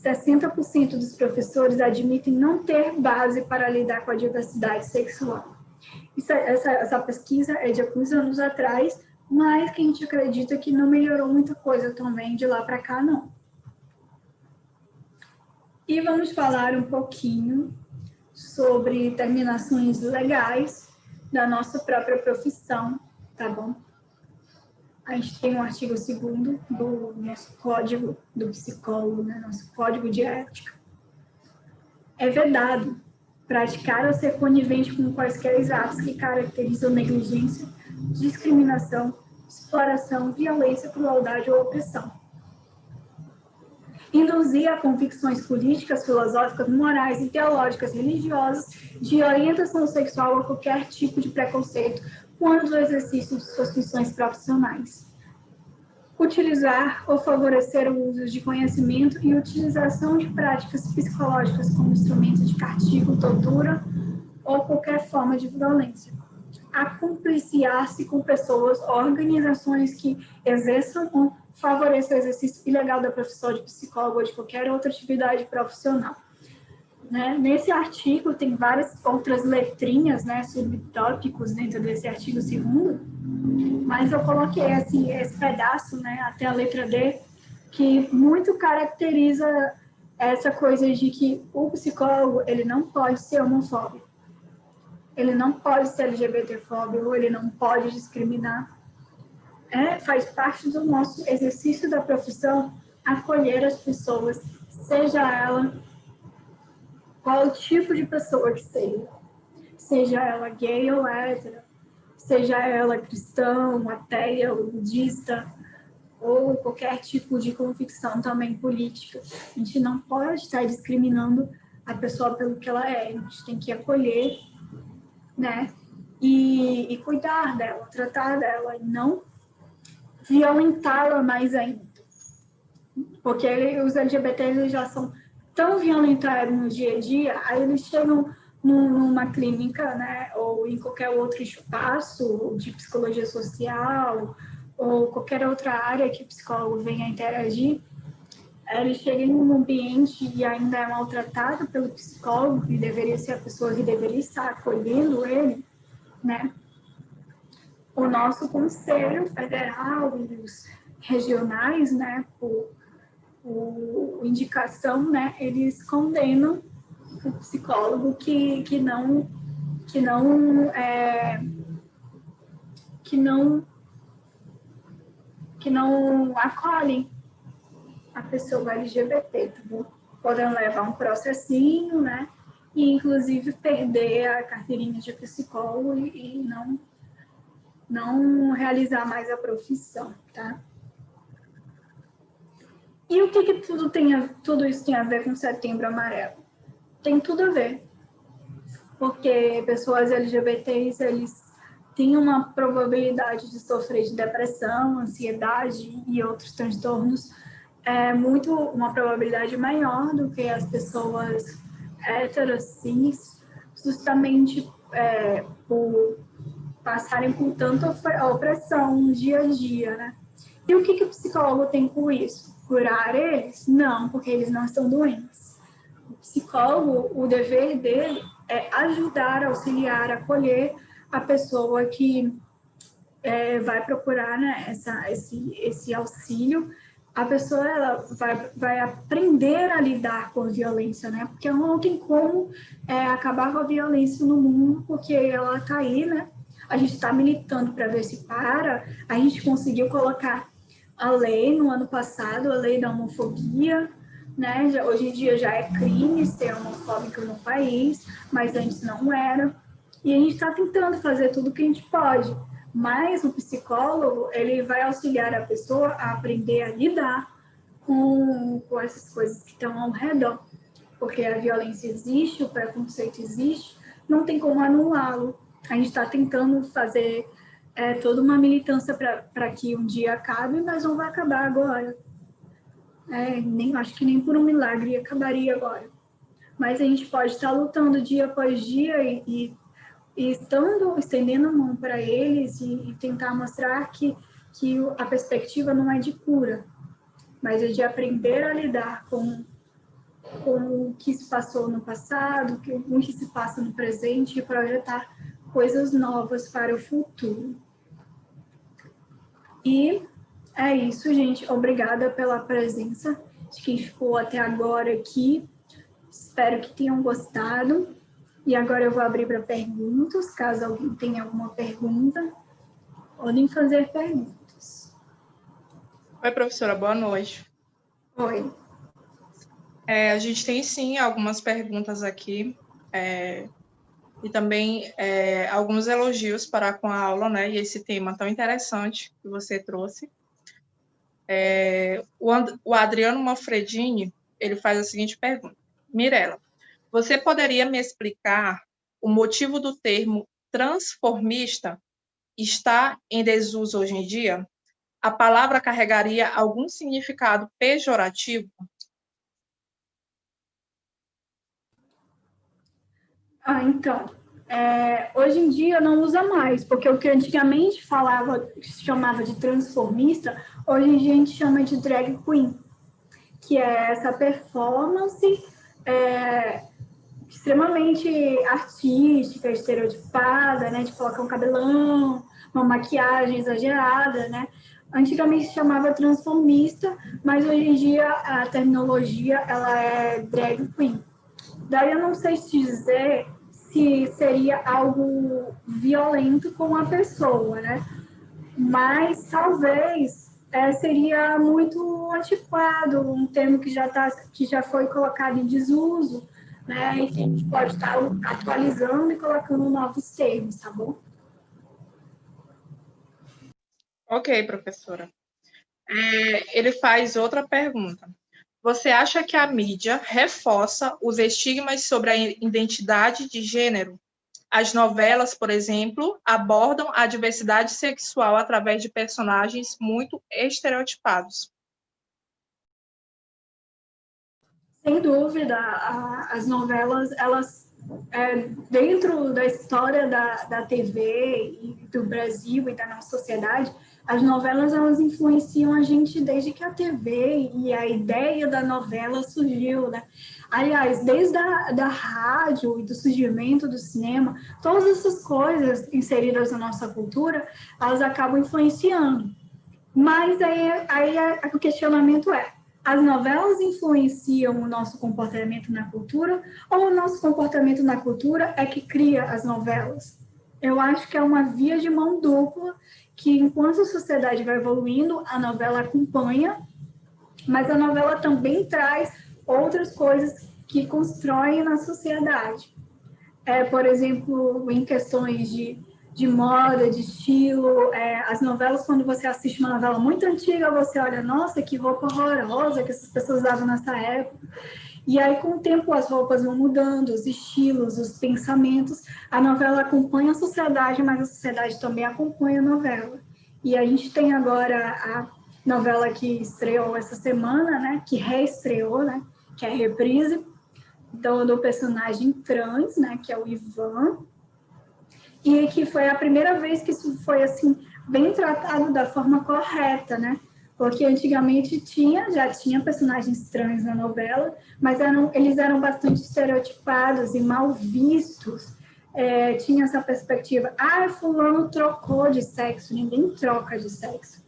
60% dos professores admitem não ter base para lidar com a diversidade sexual. Essa pesquisa é de alguns anos atrás, mas que a gente acredita que não melhorou muita coisa também de lá para cá, não. E vamos falar um pouquinho sobre terminações legais da nossa própria profissão, tá bom? A gente tem um artigo 2º do nosso código do psicólogo, né? Nosso código de ética. É vedado praticar ou ser conivente com quaisquer atos que caracterizam negligência, discriminação, exploração, violência, crueldade ou opressão. Induzir a convicções políticas, filosóficas, morais e teológicas religiosas de orientação sexual ou qualquer tipo de preconceito quando do exercício de suas funções profissionais. Utilizar ou favorecer o uso de conhecimento e utilização de práticas psicológicas como instrumento de castigo, tortura ou qualquer forma de violência. Acompliciar-se com pessoas ou organizações que exerçam ou favoreçam o exercício ilegal da profissão de psicólogo ou de qualquer outra atividade profissional. Né? Nesse artigo tem várias outras letrinhas, né, subtópicos dentro desse artigo 2º, mas eu coloquei assim, esse pedaço, né, até a letra D, que muito caracteriza essa coisa de que o psicólogo ele não pode ser homofóbico. ele não pode ser LGBTfóbico, ele não pode discriminar. Faz parte do nosso exercício da profissão acolher as pessoas, seja ela qual tipo de pessoa que seja ela gay ou hétero, seja ela cristão, ateia, ou budista, ou qualquer tipo de convicção também política. A gente não pode estar discriminando a pessoa pelo que ela é, a gente tem que acolher, né? E cuidar dela, tratar dela, e não violentá-la mais ainda. Porque os LGBTs já são tão violentados no dia a dia, aí eles chegam numa clínica, né, ou em qualquer outro espaço de psicologia social, ou qualquer outra área que o psicólogo venha interagir, ele chega em um ambiente e ainda é maltratado pelo psicólogo, que deveria ser a pessoa que deveria estar acolhendo ele, né? O nosso Conselho Federal e os regionais, né, por indicação, né, eles condenam o psicólogo que não acolhem a pessoa LGBT, tá bom? Podem levar um processinho, né, e inclusive perder a carteirinha de psicólogo e não realizar mais a profissão, tá? E o que tudo isso tem a ver com Setembro Amarelo? Tem tudo a ver, porque pessoas LGBTs, eles têm uma probabilidade de sofrer de depressão, ansiedade e outros transtornos, uma probabilidade maior do que as pessoas héteros, cis, justamente por passarem por tanta opressão dia a dia, né? E o que o psicólogo tem com isso? Curar eles? Não, porque eles não estão doentes. O psicólogo, o dever dele é ajudar, auxiliar, acolher a pessoa que vai procurar, né, esse auxílio. A pessoa ela vai aprender a lidar com a violência, né? Porque não tem como acabar com a violência no mundo, porque ela está aí, né? A gente está militando para ver se para. A gente conseguiu colocar a lei no ano passado, a lei da homofobia, né? Hoje em dia já é crime ser homofóbico no país, mas antes não era. E a gente está tentando fazer tudo o que a gente pode. Mas o psicólogo, ele vai auxiliar a pessoa a aprender a lidar com essas coisas que estão ao redor. Porque a violência existe, o preconceito existe, não tem como anulá-lo. A gente está tentando fazer toda uma militância para que um dia acabe, mas não vai acabar agora. Acho que nem por um milagre acabaria agora. Mas a gente pode estar lutando dia após dia e estendendo a mão para eles e tentar mostrar que a perspectiva não é de cura, mas é de aprender a lidar com o que se passou no passado, com o que se passa no presente e projetar coisas novas para o futuro. E é isso, gente. Obrigada pela presença de quem ficou até agora aqui. Espero que tenham gostado. E agora eu vou abrir para perguntas. Caso alguém tenha alguma pergunta, podem fazer perguntas. Oi, professora, boa noite. Oi. A gente tem, sim, algumas perguntas aqui e também alguns elogios para com a aula, né, e esse tema tão interessante que você trouxe. O Adriano Manfredini, ele faz a seguinte pergunta. Mirela, você poderia me explicar o motivo do termo transformista estar em desuso hoje em dia? A palavra carregaria algum significado pejorativo? Então, hoje em dia não usa mais, porque o que antigamente chamava de transformista, hoje em dia a gente chama de drag queen, que é essa performance extremamente artística, estereotipada, né, de colocar um cabelão, uma maquiagem exagerada, né? Antigamente se chamava transformista, mas hoje em dia a terminologia ela é drag queen. Daí eu não sei te dizer se seria algo violento com a pessoa, né? Mas talvez seria muito antiquado, um termo que já foi colocado em desuso, né? E que a gente pode estar atualizando e colocando novos termos, tá bom? Ok, professora. Ele faz outra pergunta. Você acha que a mídia reforça os estigmas sobre a identidade de gênero? As novelas, por exemplo, abordam a diversidade sexual através de personagens muito estereotipados. Sem dúvida, as novelas, elas, dentro da história da TV e do Brasil e da nossa sociedade, as novelas, elas influenciam a gente desde que a TV e a ideia da novela surgiu, né? Aliás, desde da rádio e do surgimento do cinema, todas essas coisas inseridas na nossa cultura, elas acabam influenciando. Mas aí o questionamento é, as novelas influenciam o nosso comportamento na cultura ou o nosso comportamento na cultura é que cria as novelas? Eu acho que é uma via de mão dupla que, enquanto a sociedade vai evoluindo, a novela acompanha, mas a novela também traz outras coisas que constroem na sociedade. Por exemplo, em questões de moda, de estilo, as novelas, quando você assiste uma novela muito antiga, você olha, nossa, que roupa horrorosa que essas pessoas usavam nessa época. E aí, com o tempo, as roupas vão mudando, os estilos, os pensamentos. A novela acompanha a sociedade, mas a sociedade também acompanha a novela. E a gente tem agora a novela que estreou essa semana, né, que reestreou, né, que é a Reprise, do personagem trans, né, que é o Ivan, e que foi a primeira vez que isso foi assim bem tratado da forma correta, né? Porque antigamente já tinha personagens trans na novela, mas eles eram bastante estereotipados e mal vistos. Tinha essa perspectiva, fulano trocou de sexo, ninguém troca de sexo.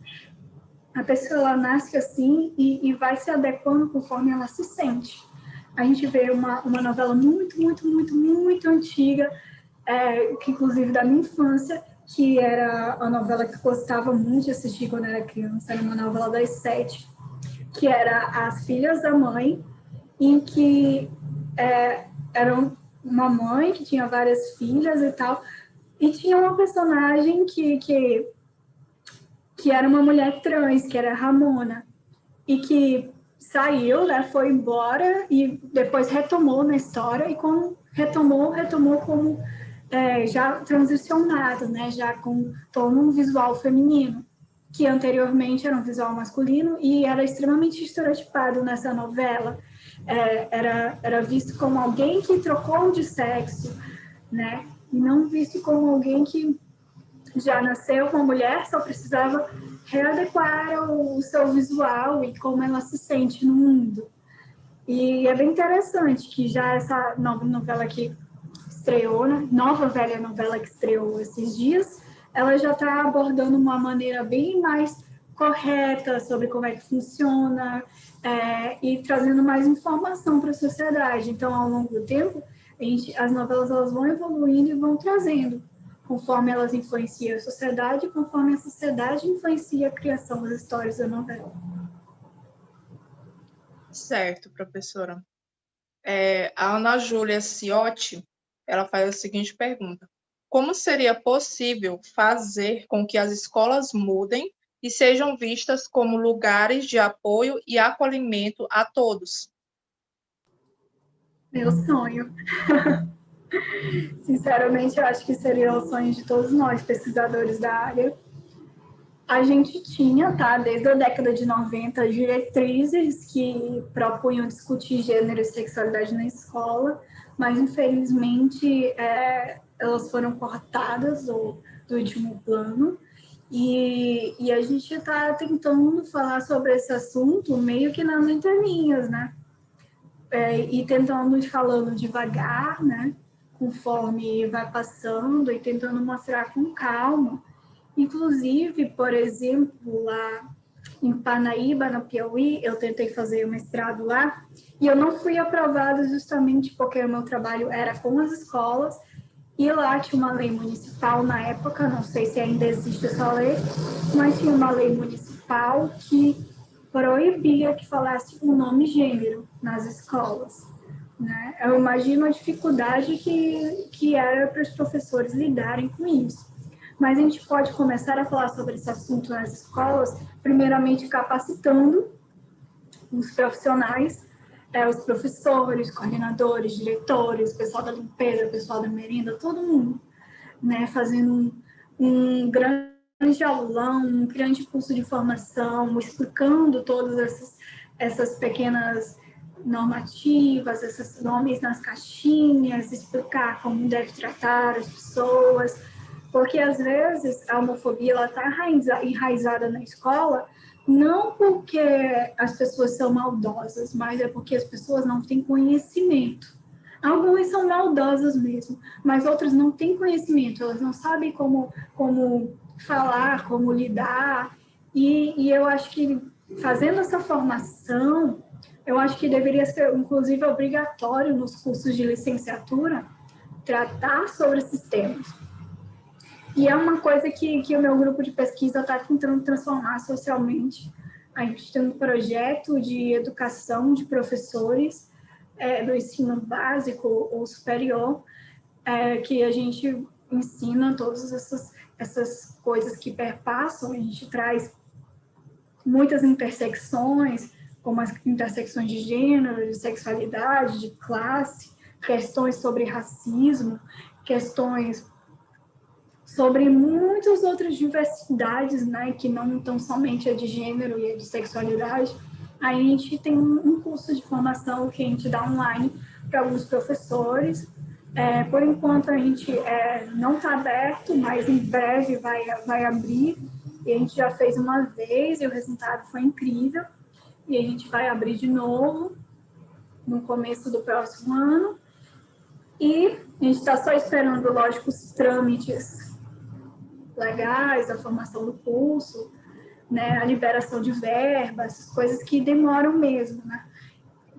A pessoa ela nasce assim e vai se adequando conforme ela se sente. A gente vê uma novela muito, muito, muito, muito antiga, que inclusive da minha infância, que era a novela que eu gostava muito de assistir quando era criança, era uma novela das 7, que era As Filhas da Mãe, em que era uma mãe que tinha várias filhas e tal, e tinha uma personagem que era uma mulher trans, que era a Ramona, e que saiu, né, foi embora e depois retomou na história, e quando retomou como já transicionado, né, já com todo um visual feminino, que anteriormente era um visual masculino e era extremamente estereotipado nessa novela. Era visto como alguém que trocou de sexo, né, e não visto como alguém que já nasceu uma mulher, só precisava readequar o seu visual e como ela se sente no mundo. E é bem interessante que já essa nova novela que estreou, né? Nova velha novela que estreou esses dias, ela já está abordando uma maneira bem mais correta sobre como é que funciona, e trazendo mais informação para a sociedade. Então, ao longo do tempo, as novelas elas vão evoluindo e vão trazendo, conforme elas influenciam a sociedade, conforme a sociedade influencia a criação das histórias da novela. Certo, professora. A Ana Júlia Ciotti, ela faz a seguinte pergunta: como seria possível fazer com que as escolas mudem e sejam vistas como lugares de apoio e acolhimento a todos? Meu sonho. Sinceramente, eu acho que seria o sonho de todos nós, pesquisadores da área. A gente tinha, tá, desde a década de 90, diretrizes que propunham discutir gênero e sexualidade na escola, mas, infelizmente, elas foram cortadas do último plano. E a gente está tentando falar sobre esse assunto meio que nas entrelinhas, né? E tentando ir falando devagar, né? Conforme vai passando e tentando mostrar com calma. Inclusive, por exemplo, lá em Parnaíba, no Piauí, eu tentei fazer o mestrado lá e eu não fui aprovada justamente porque o meu trabalho era com as escolas E lá tinha uma lei municipal na época, não sei se ainda existe essa lei, mas tinha uma lei municipal que proibia que falasse o nome gênero nas escolas, né? Eu imagino a dificuldade que era para os professores lidarem com isso. Mas a gente pode começar a falar sobre esse assunto nas escolas, primeiramente capacitando os profissionais, os professores, coordenadores, diretores, pessoal da limpeza, pessoal da merenda, todo mundo, né, fazendo um grande aulão, um grande curso de formação, explicando todas essas pequenas normativas, esses nomes nas caixinhas, explicar como deve tratar as pessoas, porque às vezes a homofobia ela está enraizada na escola não porque as pessoas são maldosas, mas é porque as pessoas não têm conhecimento. Algumas são maldosas mesmo, mas outras não têm conhecimento, elas não sabem como falar, como lidar. E eu acho que fazendo essa formação, eu acho que deveria ser, inclusive, obrigatório nos cursos de licenciatura tratar sobre esses temas. E é uma coisa que o meu grupo de pesquisa está tentando transformar socialmente. A gente tem um projeto de educação de professores do ensino básico ou superior, que a gente ensina todas essas coisas que perpassam, a gente traz muitas intersecções, como as intersecções de gênero, de sexualidade, de classe, questões sobre racismo, questões sobre muitas outras diversidades, né, que não estão somente a de gênero e a de sexualidade. Aí a gente tem um curso de formação que a gente dá online para alguns professores. Por enquanto a gente não está aberto, mas em breve vai abrir. E a gente já fez uma vez e o resultado foi incrível. E a gente vai abrir de novo no começo do próximo ano. E a gente está só esperando, lógico, os trâmites legais, a formação do curso, né, a liberação de verbas, essas coisas que demoram mesmo, né,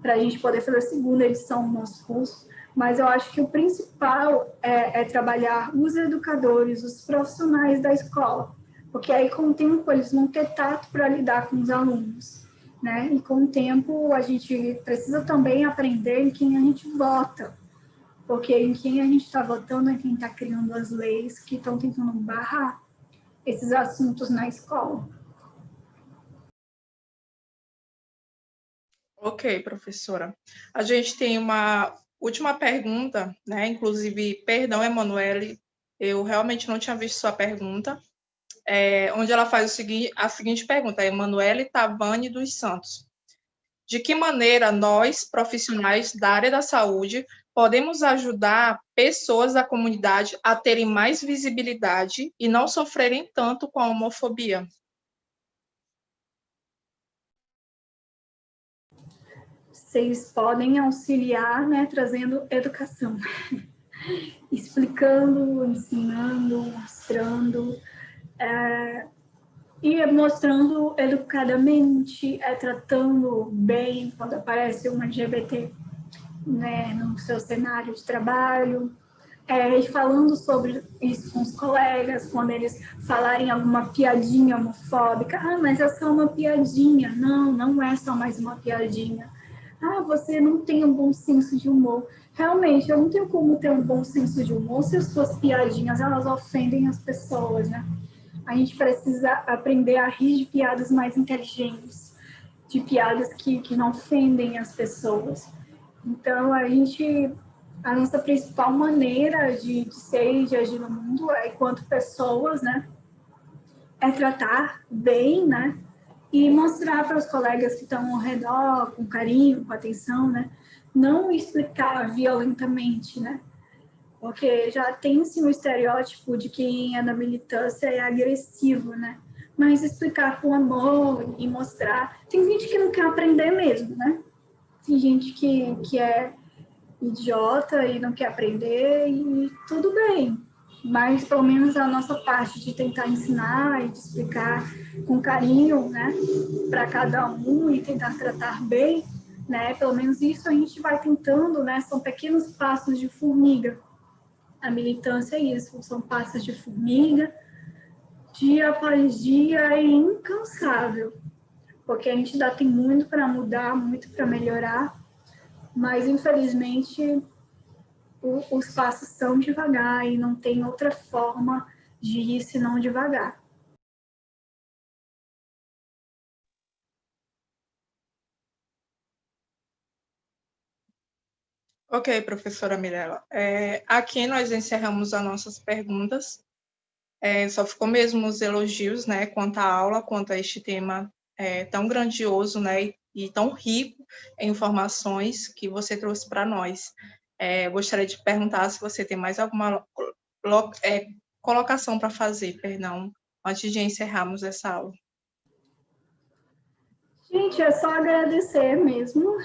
para a gente poder fazer a segunda edição do nosso curso. Mas eu acho que o principal é trabalhar os educadores, os profissionais da escola, porque aí com o tempo eles vão ter tato para lidar com os alunos, né, e com o tempo a gente precisa também aprender em quem a gente vota, porque em quem a gente está votando é quem está criando as leis que estão tentando barrar esses assuntos na escola. Ok, professora. A gente tem uma última pergunta, né? Inclusive, perdão, Emanuele, eu realmente não tinha visto sua pergunta, onde ela faz a seguinte pergunta, Emanuele Tavani dos Santos. De que maneira nós, profissionais da área da saúde, podemos ajudar pessoas da comunidade a terem mais visibilidade e não sofrerem tanto com a homofobia? Vocês podem auxiliar, né, trazendo educação, explicando, ensinando, mostrando, e mostrando educadamente, tratando bem quando aparece uma LGBT, né, no seu cenário de trabalho, falando sobre isso com os colegas, quando eles falarem alguma piadinha homofóbica, mas é só uma piadinha. Não, não é só mais uma piadinha. Você não tem um bom senso de humor. Realmente, eu não tenho como ter um bom senso de humor se as suas piadinhas, elas ofendem as pessoas, né? A gente precisa aprender a rir de piadas mais inteligentes, de piadas que não ofendem as pessoas. Então, a nossa principal maneira de ser e de agir no mundo enquanto pessoas, né, é tratar bem, né, e mostrar para os colegas que estão ao redor, com carinho, com atenção, né, não explicar violentamente, né, porque já tem-se um estereótipo de quem é da militância é agressivo, né, mas explicar com amor e mostrar. Tem gente que não quer aprender mesmo, né, tem gente que é idiota e não quer aprender e tudo bem, mas pelo menos a nossa parte de tentar ensinar e de explicar com carinho, né, para cada um e tentar tratar bem, né, pelo menos isso a gente vai tentando, né, são pequenos passos de formiga. a militância é isso, são passos de formiga, dia após dia, e incansável, porque a gente ainda tem muito para mudar, muito para melhorar, mas infelizmente os passos são devagar e não tem outra forma de ir senão devagar. Ok, professora Mirella. Aqui nós encerramos as nossas perguntas. Só ficou mesmo os elogios, né, quanto à aula, quanto a este tema tão grandioso, né, e tão rico em informações que você trouxe para nós. Gostaria de perguntar se você tem mais alguma colocação para fazer, perdão, antes de encerrarmos essa aula. Gente, é só agradecer mesmo.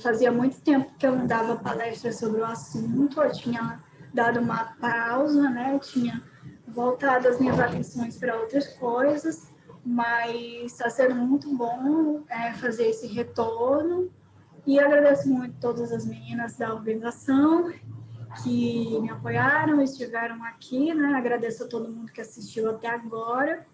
Fazia muito tempo que eu não dava palestra sobre o assunto, eu tinha dado uma pausa, né? Eu tinha voltado as minhas atenções para outras coisas, mas está sendo muito bom fazer esse retorno. E agradeço muito todas as meninas da organização que me apoiaram, estiveram aqui, né? Agradeço a todo mundo que assistiu até agora.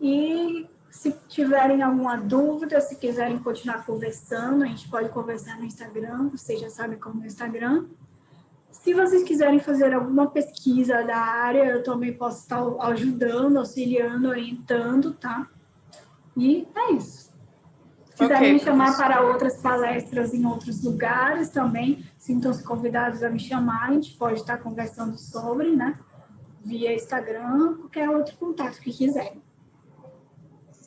E se tiverem alguma dúvida, se quiserem continuar conversando, a gente pode conversar no Instagram, vocês já sabem como é o Instagram. Se vocês quiserem fazer alguma pesquisa da área, eu também posso estar ajudando, auxiliando, orientando, tá? E é isso. Se quiserem me chamar para outras palestras em outros lugares também, sintam-se convidados a me chamar, a gente pode estar conversando sobre, né? Via Instagram, qualquer outro contato que quiserem.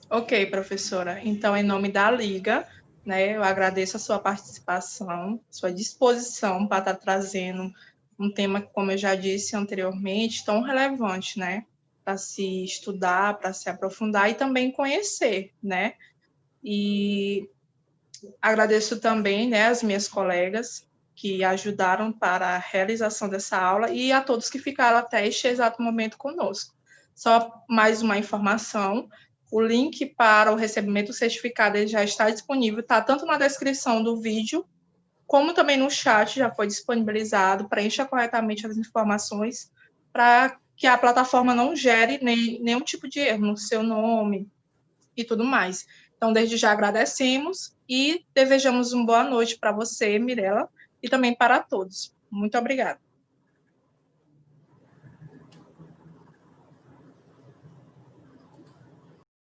Ok, professora. Então, em nome da Liga, né, eu agradeço a sua participação, sua disposição para estar trazendo um tema, como eu já disse anteriormente, tão relevante, né, para se estudar, para se aprofundar e também conhecer, né. E agradeço também, né, as minhas colegas que ajudaram para a realização dessa aula e a todos que ficaram até este exato momento conosco. Só mais uma informação, o link para o recebimento do certificado ele já está disponível, está tanto na descrição do vídeo, como também no chat já foi disponibilizado. Preencha corretamente as informações para que a plataforma não gere nenhum tipo de erro no seu nome e tudo mais. Então, desde já agradecemos e desejamos uma boa noite para você, Mirella, e também para todos. Muito obrigada.